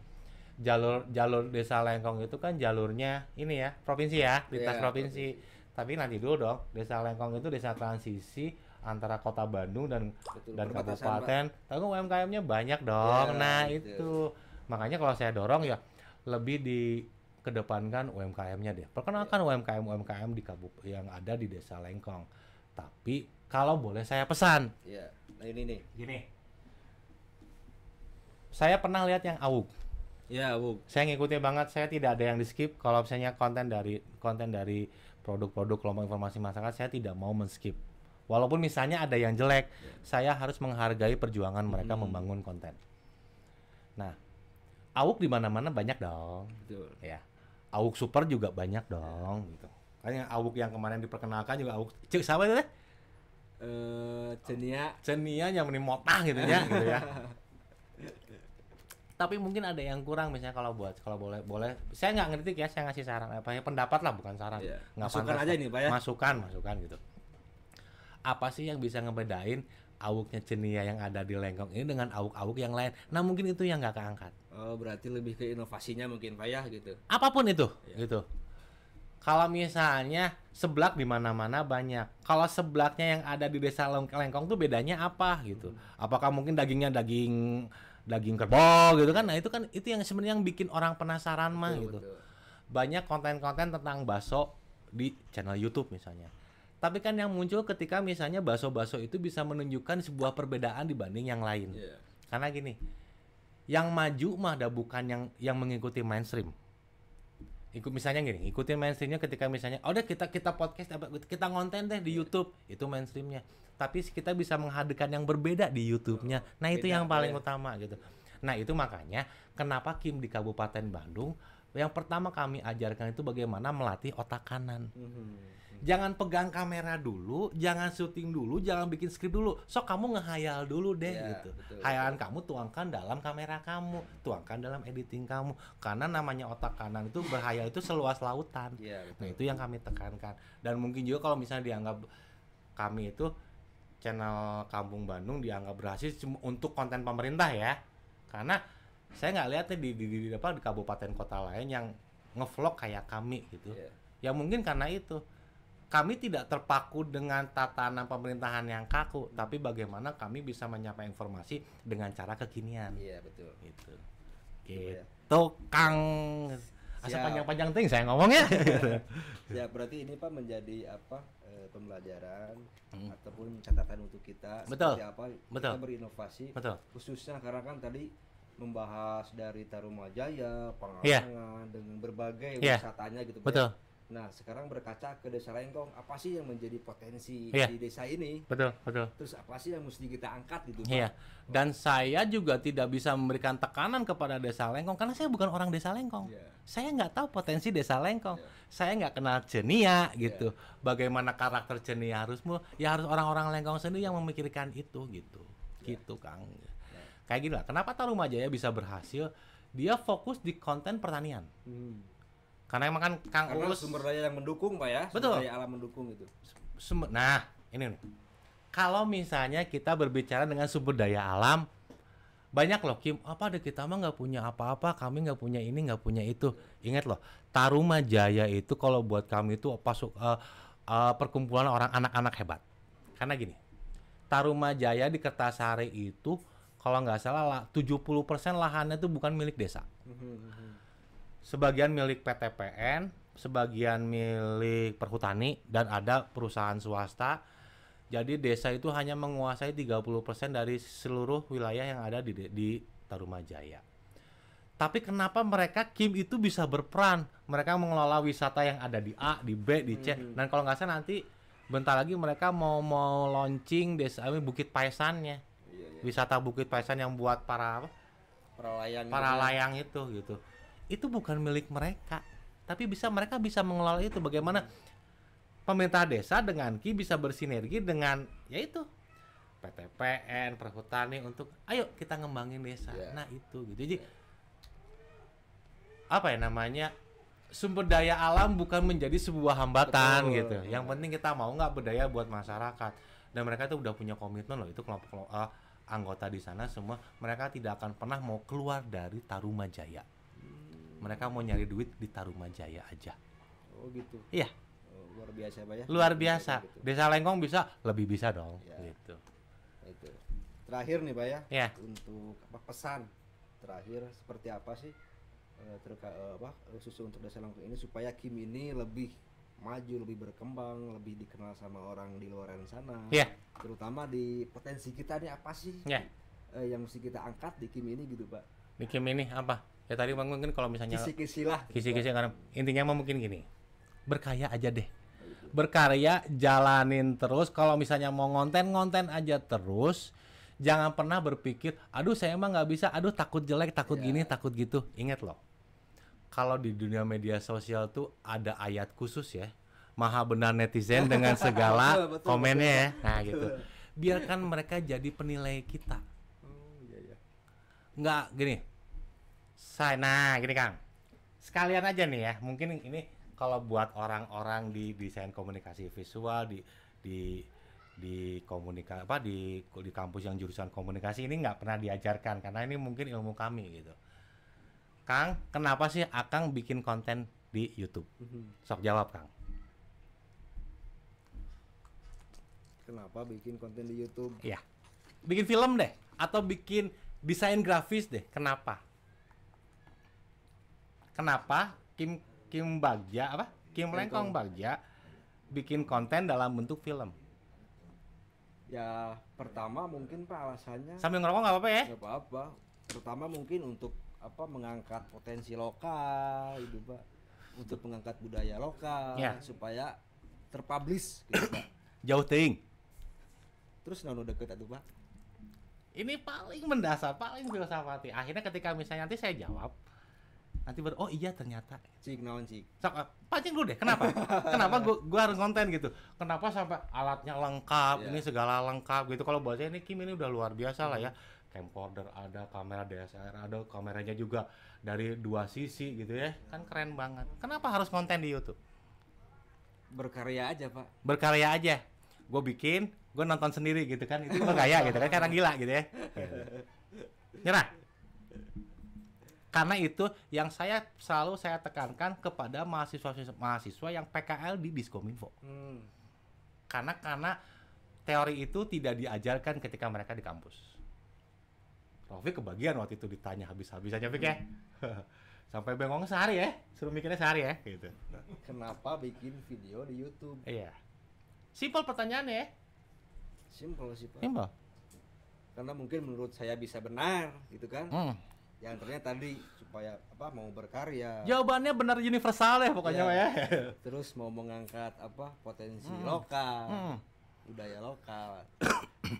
Jalur Desa Lengkong itu kan jalurnya ini ya provinsi ya, lintas provinsi. Tapi nanti dulu dong, Desa Lengkong itu desa transisi antara kota Bandung dan kabupaten. Tapi UMKM-nya banyak dong. Nah itu makanya kalau saya dorong ya lebih kedepankan UMKM-nya deh. Perkenalkan UMKM yang ada di Desa Lengkong. Tapi kalau boleh saya pesan. Iya. Nah ini nih. Gini. Saya pernah lihat yang AWUG. Iya, AWUG. Saya ngikutin banget, saya tidak ada yang di-skip. Kalau misalnya konten dari produk-produk kelompok informasi masyarakat, saya tidak mau men-skip. Walaupun misalnya ada yang jelek, saya harus menghargai perjuangan mereka membangun konten. Nah, AWUG di mana-mana banyak dong. Betul. Ya. AWUG Super juga banyak dong gitu. Kayaknya AWUG yang kemarin diperkenalkan juga AWUG siapa itu teh? Cenia yang motah gitu ya gitu ya. Tapi mungkin ada yang kurang, misalnya kalau boleh saya nggak ngeritik ya, saya ngasih saran pendapat lah, bukan saran. Nggak masukan aja nih Pak ya. Masukan gitu. Apa sih yang bisa ngebedain AWUG-nya Cenia yang ada di Lengkong ini dengan AWUG yang lain? Nah mungkin itu yang nggak keangkat. Oh berarti lebih ke inovasinya mungkin Pak ya gitu. Apapun itu, gitu. Kalau misalnya seblak di mana-mana banyak. Kalau seblaknya yang ada di Desa Lengkong tuh bedanya apa gitu? Apakah mungkin dagingnya daging kerbau gitu kan? Nah itu yang sebenarnya yang bikin orang penasaran mah gitu. Betul. Banyak konten-konten tentang bakso di channel YouTube misalnya. Tapi kan yang muncul ketika misalnya bakso-bakso itu bisa menunjukkan sebuah perbedaan dibanding yang lain. Karena gini, yang maju mah ada bukan yang mengikuti mainstream. Misalnya gini, ikutin mainstreamnya ketika misalnya, udah kita podcast, kita ngonten deh di YouTube, itu mainstreamnya. Tapi kita bisa menghadirkan yang berbeda di YouTube-nya. Nah itu yang paling utama gitu. Nah itu makanya kenapa Kim di Kabupaten Bandung, yang pertama kami ajarkan itu bagaimana melatih otak kanan. Jangan pegang kamera dulu, jangan syuting dulu, jangan bikin skrip dulu. So kamu ngehayal dulu deh gitu. Betul, hayalan kamu tuangkan dalam kamera kamu, tuangkan dalam editing kamu. Karena namanya otak kanan itu berhayal itu seluas lautan. Nah itu yang kami tekankan. Dan mungkin juga kalau misalnya dianggap kami itu channel Kampung Bandung dianggap berhasil untuk konten pemerintah ya. Karena saya nggak lihat di kabupaten kota lain yang ngevlog kayak kami gitu. Ya mungkin karena itu. Kami tidak terpaku dengan tatanan pemerintahan yang kaku, tapi bagaimana kami bisa menyampaikan informasi dengan cara kekinian. Iya, betul. Gitu, Kang. Asa panjang-panjang ting saya ngomongnya. Ya, berarti ini Pak menjadi pembelajaran ataupun catatan untuk kita. Betul. Seperti apa kita berinovasi. Betul. Khususnya karena kan tadi membahas dari Tarumajaya, Pangalengan dengan berbagai wisatanya gitu Pak. Betul. Nah, sekarang berkaca ke Desa Lengkong, apa sih yang menjadi potensi Iya. di desa ini? Betul. Terus apa sih yang mesti kita angkat gitu, Pak? Iya. Dan saya juga tidak bisa memberikan tekanan kepada Desa Lengkong karena saya bukan orang Desa Lengkong. Iya. Saya nggak tahu potensi Desa Lengkong. Iya. Saya nggak kenal Cenia gitu. Bagaimana karakter Cenia ya harus orang-orang Lengkong sendiri yang memikirkan itu gitu. Gitu, Kang. Kayak gini lah. Kenapa Tarumajaya bisa berhasil? Dia fokus di konten pertanian. Karena emang kan Kang Karena Uus sumber daya yang mendukung, Pak ya. Betul. Sumber daya alam mendukung itu. Nah, ini nih. Kalau misalnya kita berbicara dengan sumber daya alam, banyak loh, Kim, apa ada kita mah nggak punya apa-apa, kami nggak punya ini, nggak punya itu. Ingat loh, Tarumajaya itu kalau buat kami itu perkumpulan orang anak-anak hebat. Karena gini, Tarumajaya di Kertasari itu kalau nggak salah 70% lahannya itu bukan milik desa. Sebagian milik PTPN, sebagian milik perhutani, dan ada perusahaan swasta. Jadi desa itu hanya menguasai 30% dari seluruh wilayah yang ada di Tarumajaya. Tapi kenapa mereka Kim itu bisa berperan? Mereka mengelola wisata yang ada di A, di B, di C. Dan kalau nggak salah nanti bentar lagi mereka mau launching desa Bukit Paisannya. Wisata Bukit Paisan yang buat para layang itu gitu. Itu bukan milik mereka, tapi mereka bisa mengelola itu. Bagaimana pemerintah desa dengan Ki bisa bersinergi dengan yaitu PTPN, perhutani untuk ayo kita ngembangin desa. Nah itu gitu. Jadi apa ya namanya, sumber daya alam bukan menjadi sebuah hambatan. Betul. Gitu. Yang penting kita mau nggak berdaya buat masyarakat. Dan mereka tuh udah punya komitmen loh, itu kelompok anggota di sana semua, mereka tidak akan pernah mau keluar dari Tarumajaya. Mereka mau nyari duit di Tarumajaya aja. Oh gitu. Iya. Luar biasa, Pak ya. Luar biasa. Gitu. Desa Lengkong lebih bisa dong. Ya. Gitu. Itu. Terakhir nih, Pak ya. Ya. Untuk pesan terakhir seperti apa sih khusus untuk Desa Lengkong ini supaya Kim ini lebih maju, lebih berkembang, lebih dikenal sama orang di luar sana. Ya. Terutama di potensi kita nih apa sih? Ya. Yang mesti kita angkat di Kim ini gitu, Pak. Di Kim ini apa? Ya tadi mungkin kalau misalnya kisi-kisi lah. Kisi-kisi karena intinya mah mungkin gini. Berkarya aja deh. Berkarya, jalanin terus. Kalau misalnya mau ngonten aja terus. Jangan pernah berpikir, aduh saya emang nggak bisa, aduh takut jelek, takut gini, takut gitu. Ingat loh, kalau di dunia media sosial tuh ada ayat khusus ya. Maha benar netizen dengan segala betul, komennya ya. Nah gitu. Biarkan mereka jadi penilai kita. Nggak gini. Nah gini Kang. Sekalian aja nih ya. Mungkin ini kalau buat orang-orang di desain komunikasi visual di komunikasi di kampus yang jurusan komunikasi ini nggak pernah diajarkan karena ini mungkin ilmu kami gitu. Kang, kenapa sih Akang bikin konten di YouTube? Sok jawab Kang. Kenapa bikin konten di YouTube? Iya. Bikin film deh atau bikin desain grafis deh. Kenapa? Kenapa Kim Lengkong Bagja bikin konten dalam bentuk film? Ya pertama mungkin Pak alasannya Sambil ngerokok nggak apa-apa ya? nggak apa-apa. Pertama mungkin untuk mengangkat potensi lokal itu Pak, untuk mengangkat budaya lokal supaya terpublish gitu Pak. Jauh teuing. Terus nanu deket atuh Pak. Ini paling mendasar, paling filsafati. Akhirnya ketika misalnya nanti saya jawab, nanti oh iya ternyata. Cik naon cik. Sok pancing dulu deh. Kenapa? Kenapa gua harus konten gitu? Kenapa sampai alatnya lengkap, ini segala lengkap gitu. Kalau buat saya ini Kim ini udah luar biasa lah ya. Camcorder ada, kamera DSLR ada, kameranya juga dari 2 sisi gitu ya. Kan keren banget. Kenapa harus konten di YouTube? Berkarya aja Pak. Berkarya aja. Gue bikin, gue nonton sendiri gitu kan. Itu bergaya gitu kan, karena gila gitu ya. Nyerah. Karena itu yang selalu saya tekankan kepada mahasiswa yang PKL di Diskominfo. Karena teori itu tidak diajarkan ketika mereka di kampus. Rafiq kebagian waktu itu ditanya habis-habisannya Fik ya. Sampai bengong sehari ya, suruh mikirnya sehari ya gitu. Kenapa bikin video di YouTube? Iya. Simpel pertanyaannya ya. Simpel sih Pak. Simpel. Karena mungkin menurut saya bisa benar gitu kan. Yang ternyata tadi supaya apa mau berkarya. Jawabannya benar universal ya pokoknya Iya. ya. Terus mau mengangkat apa potensi lokal, budaya lokal,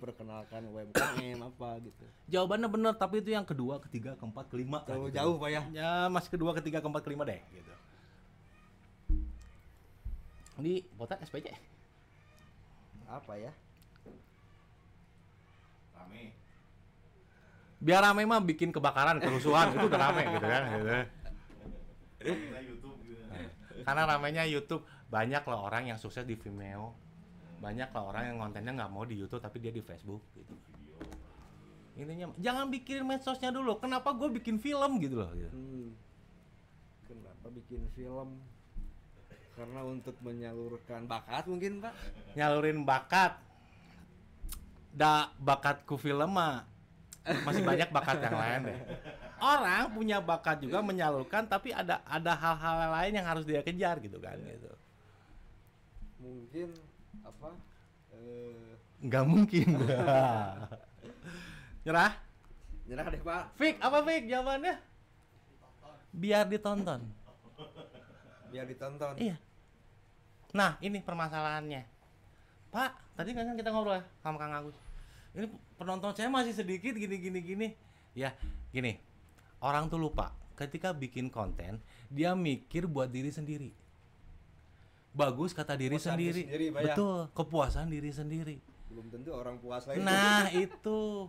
perkenalkan UMKM apa gitu. Jawabannya benar, tapi itu yang kedua, ketiga, keempat, kelima. Terlalu gitu. jauh Pak ya. Ya masih kedua, ketiga, keempat, kelima deh gitu. Di botak SPC. Apa ya? Rame. Biar rame mah bikin kebakaran, kerusuhan itu udah rame gitu kan gitu. Kita YouTube gitu. Karena ramenya YouTube, banyak loh orang yang sukses di Vimeo. Banyak loh orang yang kontennya nggak mau di YouTube tapi dia di Facebook gitu. Intinya jangan bikin medsosnya dulu. Kenapa gue bikin film gitu loh gitu. Kenapa bikin film? Karena untuk menyalurkan bakat mungkin Pak. Nyalurin bakat. Bakatku film mah masih banyak bakat yang lain deh. Orang punya bakat juga menyalurkan, tapi ada hal-hal lain yang harus dia kejar gitu kan gitu. Mungkin apa? Nggak mungkin. Nyerah? Nyerah deh Pak. Fik, apa Fik jawabannya? Biar ditonton. Biar ditonton. Iya. Nah, ini permasalahannya. Pak, tadi kan kita ngobrol ya sama Kang Agus. Ini penonton saya masih sedikit gini. Ya, gini. Orang tuh lupa ketika bikin konten, dia mikir buat diri sendiri. Bagus kata diri Kepuasan sendiri. diri sendiri, Pak, ya? Betul, kepuasan diri sendiri. Belum tentu orang puas lagi. Nah, itu.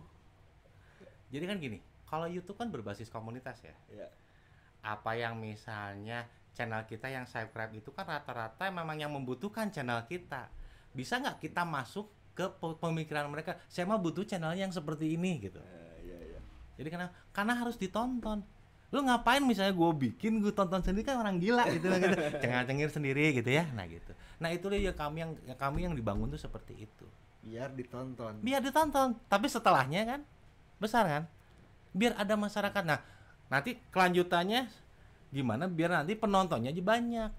Jadi kan gini, kalau YouTube kan berbasis komunitas ya. Ya. Apa yang misalnya channel kita yang subscribe itu kan rata-rata memang yang membutuhkan channel kita. Bisa nggak kita masuk ke pemikiran mereka? Saya mah butuh channel yang seperti ini gitu. Iya. Jadi karena harus ditonton. Lu ngapain misalnya gue bikin, gue tonton sendiri kan orang gila gitu kan gitu. Cengar-cengir sendiri gitu ya. Nah gitu. Nah itu dia kami yang dibangun tuh seperti itu. Biar ditonton. Biar ditonton, tapi setelahnya kan besar kan? Biar ada masyarakat. Nah, nanti kelanjutannya gimana biar nanti penontonnya aja banyak.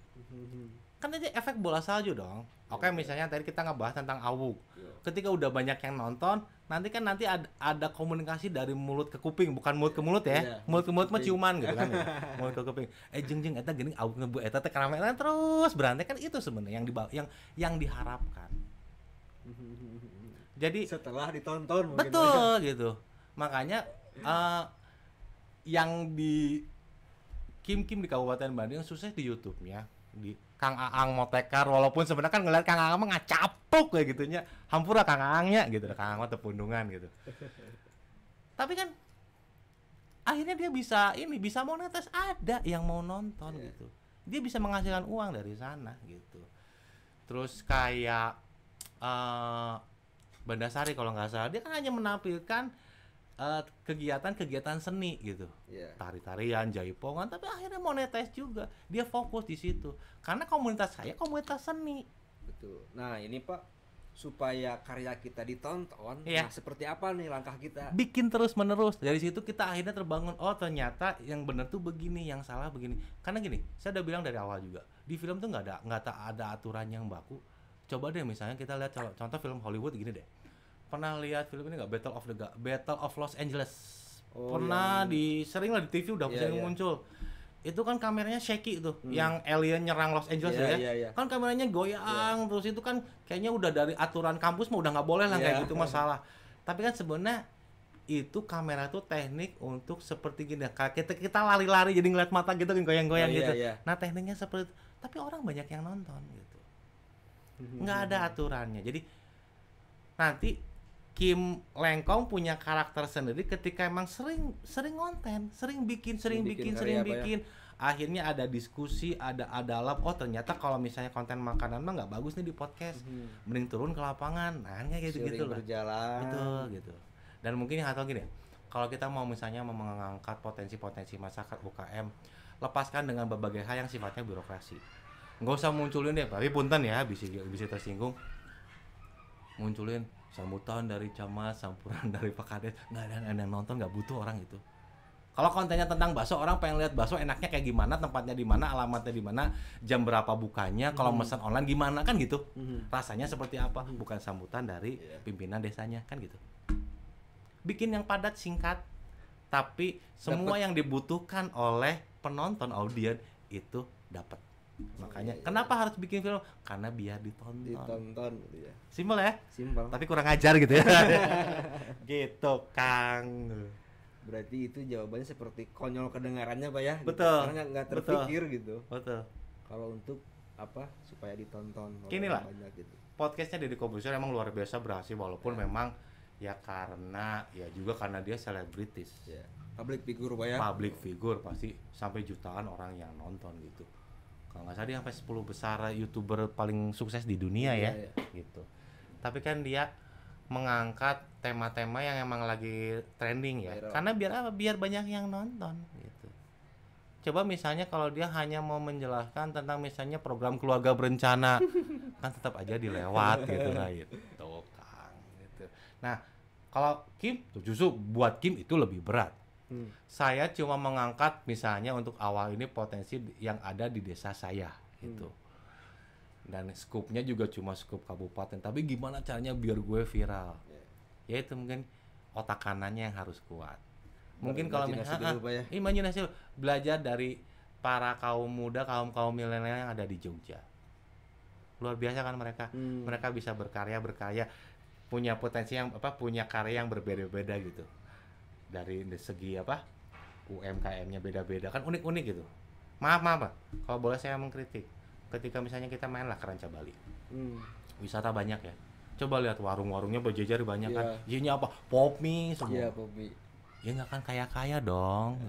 Kan jadi efek bola salju dong. Oke, misalnya tadi kita ngebahas tentang Awuk. Ketika udah banyak yang nonton, nanti ada komunikasi dari mulut ke kuping, bukan mulut ke mulut ya. Iya, Mulut ke mulut mah ciuman gitu kan. Ya. Mulut ke kuping. Jeng eta gini Awuk ngebu eta teh karamelan terus berantai kan itu sebenarnya yang diharapkan. Jadi Setelah ditonton mungkin. betul gitu. Makanya yang di Kim di Kabupaten Bandung sukses di YouTube-nya. Di Kang Aang Motekar, walaupun sebenarnya kan ngeliat Kang Aang mah ngacapuk kayak gitunya. Hampura Kang Aangnya gitu, Kang Aang mah tepundungan gitu. Tapi kan akhirnya dia bisa monetis, ada yang mau nonton gitu. Dia bisa menghasilkan uang dari sana gitu. Terus kayak Bandasari kalau nggak salah, dia kan hanya menampilkan kegiatan seni gitu, tari-tarian, jaipongan, tapi akhirnya monetize juga. Dia fokus di situ karena komunitas saya komunitas seni. Betul. Nah ini Pak, supaya karya kita ditonton, Iya. nah seperti apa nih langkah kita? Bikin terus menerus, dari situ kita akhirnya terbangun. Oh ternyata yang benar tuh begini, yang salah begini. Karena gini, saya udah bilang dari awal juga, di film tuh nggak ada aturan yang baku. Coba deh misalnya kita lihat contoh film Hollywood gini deh. Pernah lihat film ini nggak, Battle of Los Angeles? Pernah sering lah di TV udah sering muncul. Itu kan kameranya shaky tuh, yang alien nyerang Los Angeles ya. Kan kameranya goyang terus, itu kan kayaknya udah dari aturan kampus mah udah nggak boleh lah kayak gitu, masalah. Tapi kan sebenarnya itu kamera tuh teknik untuk seperti gini. Kita lari-lari jadi ngeliat mata gitu kan goyang-goyang gitu. Nah tekniknya seperti itu. Tapi orang banyak yang nonton gitu. Nggak ada aturannya. Jadi nanti Kim Lengkong punya karakter sendiri ketika emang sering konten, sering bikin. Akhirnya ada diskusi, ada lab. Oh ternyata kalau misalnya konten makanan mah nggak bagus nih di podcast, mending turun ke lapangan. Nah kayak gitu lah. Berjalan. Betul gitu. Dan mungkin atau gini, kalau kita mau misalnya mengangkat potensi masyarakat UKM, lepaskan dengan berbagai hal yang sifatnya birokrasi. Nggak usah munculin deh, tapi punten ya, bisa tersinggung. Munculin sambutan dari camat, sampuran dari Pak Kades, nggak ada yang nonton, nggak butuh orang itu. Kalau kontennya tentang bakso, orang pengen lihat bakso enaknya kayak gimana, tempatnya di mana, alamatnya di mana, jam berapa bukanya, kalau pesan online gimana kan gitu. Rasanya seperti apa? Bukan sambutan dari pimpinan desanya kan gitu. Bikin yang padat, singkat, tapi semua yang dibutuhkan oleh penonton audiens itu dapat. Makanya kenapa harus bikin film? Karena biar ditonton gitu ya. Simpel ya? Simpel. Tapi kurang ajar gitu ya. Gitu, Kang. Berarti itu jawabannya seperti konyol kedengarannya Pak ya. Betul. Karena nggak terpikir gitu. Betul. Kalau untuk apa supaya ditonton Gini lah. banyak gitu. Podcastnya Deddy Corbuzier emang luar biasa berhasil walaupun memang ya karena ya juga karena dia selebritis. Ya. Public figure Pak ya. Public figure pasti sampai jutaan orang yang nonton gitu. Kalau nggak salah dia sampai 10 besar YouTuber paling sukses di dunia ya, gitu. Tapi kan dia mengangkat tema-tema yang emang lagi trending ya. Viral. Karena biar apa? Biar banyak yang nonton gitu. Coba misalnya kalau dia hanya mau menjelaskan tentang misalnya program keluarga berencana, kan tetap aja dilewat gitu lah gitu, Kang. Gitu. Nah, kalau Kim, justru buat Kim itu lebih berat. Saya cuma mengangkat misalnya untuk awal ini potensi yang ada di desa saya gitu. Dan skupnya juga cuma skup kabupaten, tapi gimana caranya biar gue viral? Ya itu mungkin otak kanannya yang harus kuat. Mungkin kalau misalnya imajinasi dulu, belajar dari para kaum muda, kaum milenial yang ada di Jogja. Luar biasa kan mereka. Mereka bisa berkarya, punya potensi yang punya karya yang berbeda-beda gitu. Dari segi UMKM-nya beda-beda kan, unik-unik gitu. Maaf Pak, kalau boleh saya mengkritik. Ketika misalnya kita main lah ke Ranca Bali, wisata banyak ya. Coba lihat warung-warungnya berjejer banyak kan. Isinya apa? Pop mie semua. Iya, pop mie. Ya nggak kan kaya-kaya dong.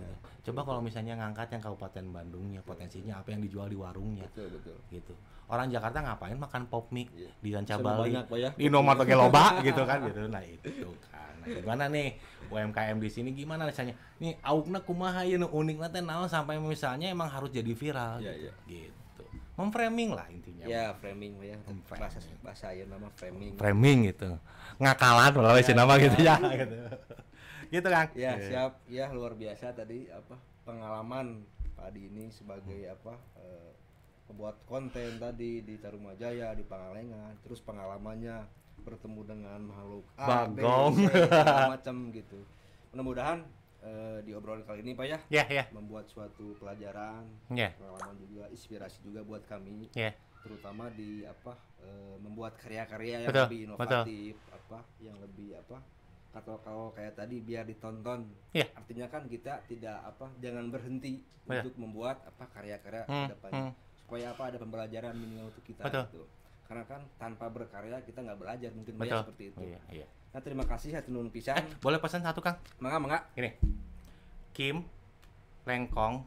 Coba kalau misalnya ngangkat yang Kabupaten Bandungnya, potensinya apa yang dijual di warungnya. Betul. Gitu. Orang Jakarta ngapain makan pop mie di Ranca Sama Bali, banyak, Pak, ya. di Indomaret pakai loba gitu kan gitu. Nah itu kan. Nah, gimana nih UMKM di sini gimana misalnya? Nih aukna kumaha ieu nu unik teh naon sampai misalnya emang harus jadi viral gitu. Memframing lah intinya. Ya, framing ya. Bahasa ya nama framing. Framing gitu. Ngakalan kalau nama gitu ya gitu. Gitu Kang. Ya, siap. Ya, luar biasa tadi pengalaman Pak Adi ini sebagai pembuat konten tadi di Tarumajaya, di Pangalengan, terus pengalamannya bertemu dengan makhluk Bagong macam gitu. Mudah-mudahan di obrolan kali ini Pak ya, membuat suatu pelajaran, pengalaman juga, inspirasi juga buat kami, terutama di membuat karya-karya yang lebih inovatif, yang lebih kalau kayak tadi biar ditonton. Artinya kan kita tidak jangan berhenti untuk membuat karya-karya ke depannya. Supaya ada pembelajaran minimal untuk kita gitu. Karena kan tanpa berkarya kita nggak belajar mungkin banyak seperti itu. Nah, terima kasih hatur nuhun pisan. Boleh pesan satu Kang? Mangga. Ini Kim Lengkong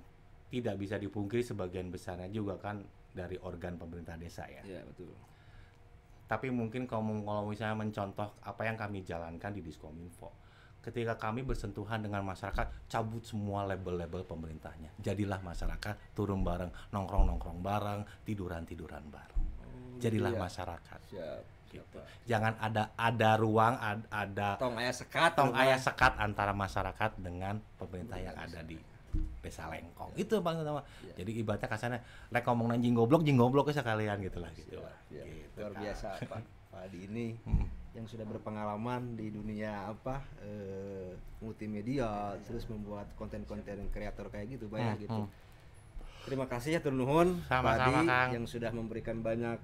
tidak bisa dipungkiri sebagian besarnya juga kan dari organ pemerintah desa ya. Iya, betul. Tapi mungkin kalau misalnya mencontoh apa yang kami jalankan di Diskominfo, ketika kami bersentuhan dengan masyarakat, cabut semua label-label pemerintahnya. Jadilah masyarakat turun bareng, nongkrong bareng, tiduran bareng. Jadilah masyarakat. Siap. Gitu. Jangan ada ruang, ada tong aya sekat antara masyarakat dengan pemerintah yang ada di Desa Lengkong. Itu paling utama. Jadi ibaratnya kasarnya lek ngomong anjing goblok sekalian gitulah gitu. Gitu, luar biasa Pak Adi ini yang sudah berpengalaman di dunia multimedia, terus membuat konten-konten kreator kayak gitu banyak gitu. Terima kasih ya hatur nuhun Pak Adi yang sudah memberikan banyak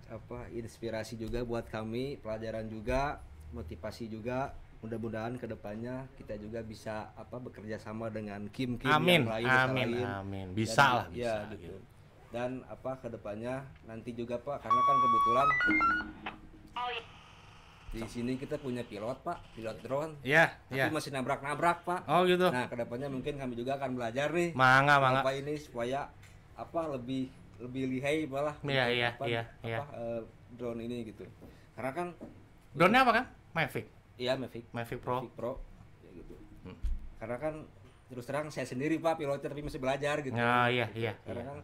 inspirasi juga buat kami, pelajaran juga, motivasi juga. Mudah-mudahan kedepannya kita juga bisa bekerja sama dengan Kim yang lain. Amin. Bisa lah. Gitu. Dan kedepannya nanti juga Pak, karena kan kebetulan di sini kita punya pilot drone. Tapi masih nabrak Pak. Oh gitu. Nah kedepannya mungkin kami juga akan belajar nih. Mangga. Ini supaya lebih lihai malah. Drone ini gitu. Karena kan drone-nya apa kan? Mavic. Iya, Mavic Pro. Ya gitu. Karena kan terus terang saya sendiri Pak pilotnya tapi masih belajar gitu. Karena kan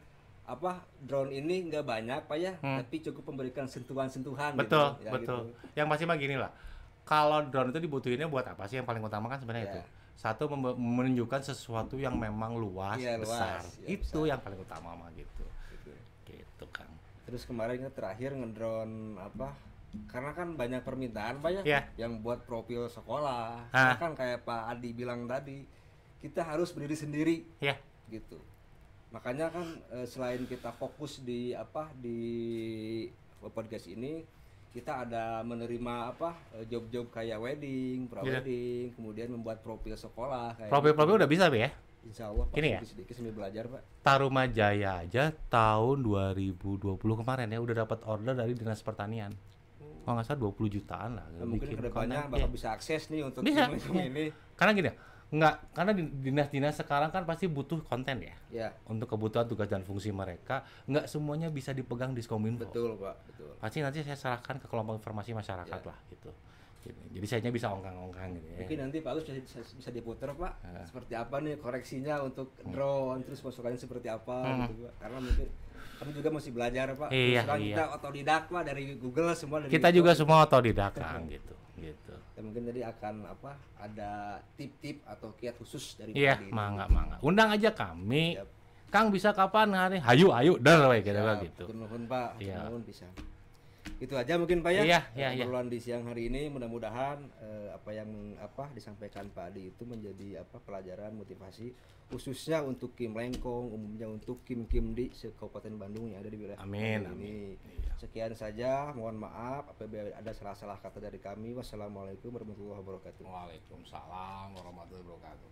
drone ini nggak banyak Pak ya, tapi cukup memberikan sentuhan-sentuhan betul. gitu. Gitu. Yang pasti mah gini lah. Kalau drone itu dibutuhinnya buat apa sih? Yang paling utama kan sebenarnya itu. Satu, menunjukkan sesuatu yang memang luas, besar. Itu yang paling utama mah gitu. Gitu Kang. Terus kemarin kita terakhir ngedrone karena kan banyak permintaan Pak ya, yang buat profil sekolah. Karena kan kayak Pak Adi bilang tadi, kita harus berdiri sendiri Ya. gitu. Makanya kan selain kita fokus di podcast ini, kita ada menerima job-job kayak wedding, pra-wedding, kemudian membuat profil sekolah kayak Profil-profil udah bisa Be, ya. Insya Allah Pak, Ini ya? sedikit sambil belajar Pak. Tarumajaya aja tahun 2020 kemarin ya udah dapat order dari Dinas Pertanian. Kalau nggak salah 20 jutaan lah. Nah, mungkin bikin kedepannya konten. bakal Iya. bisa akses nih untuk Bisa. tim ini. Karena gini ya, karena dinas-dinas sekarang kan pasti butuh konten ya. Ya, Untuk kebutuhan tugas dan fungsi mereka, nggak semuanya bisa dipegang Diskominfo. betul Pak, betul. Pasti nanti saya serahkan ke kelompok informasi masyarakat Ya. lah gitu. Jadi saya bisa ongkang-ongkang gitu ya. Mungkin nanti Pak Agus bisa diputar Pak, seperti apa nih koreksinya untuk drone, terus masukannya seperti apa gitu Pak. Karena mungkin kami juga masih belajar Pak. Iya, Terus terang iya. kita otodidak Pak dari Google semua dari Kita YouTube. juga semua otodidak Kang gitu. Ya, mungkin tadi akan ada tip-tip atau kiat khusus dari Iya, Pak Adi ini. mangga. Undang aja kami. Siap. Kang bisa kapan hari? Hayu der we gitu Siap, gitu. hatur nuhun Pak, Iya. hatur nuhun bisa. Itu aja mungkin Pak ya. Iya, iya. Obrolan di siang hari ini mudah-mudahan apa yang disampaikan Pak Adi itu menjadi pelajaran motivasi khususnya untuk Kim Lengkong, umumnya untuk Kim di Kabupaten Bandung yang ada di wilayah Amin, Bandung ini. amin. Iya. Sekian saja, mohon maaf apabila ada salah-salah kata dari kami. Wassalamualaikum warahmatullahi wabarakatuh. Waalaikumsalam warahmatullahi wabarakatuh.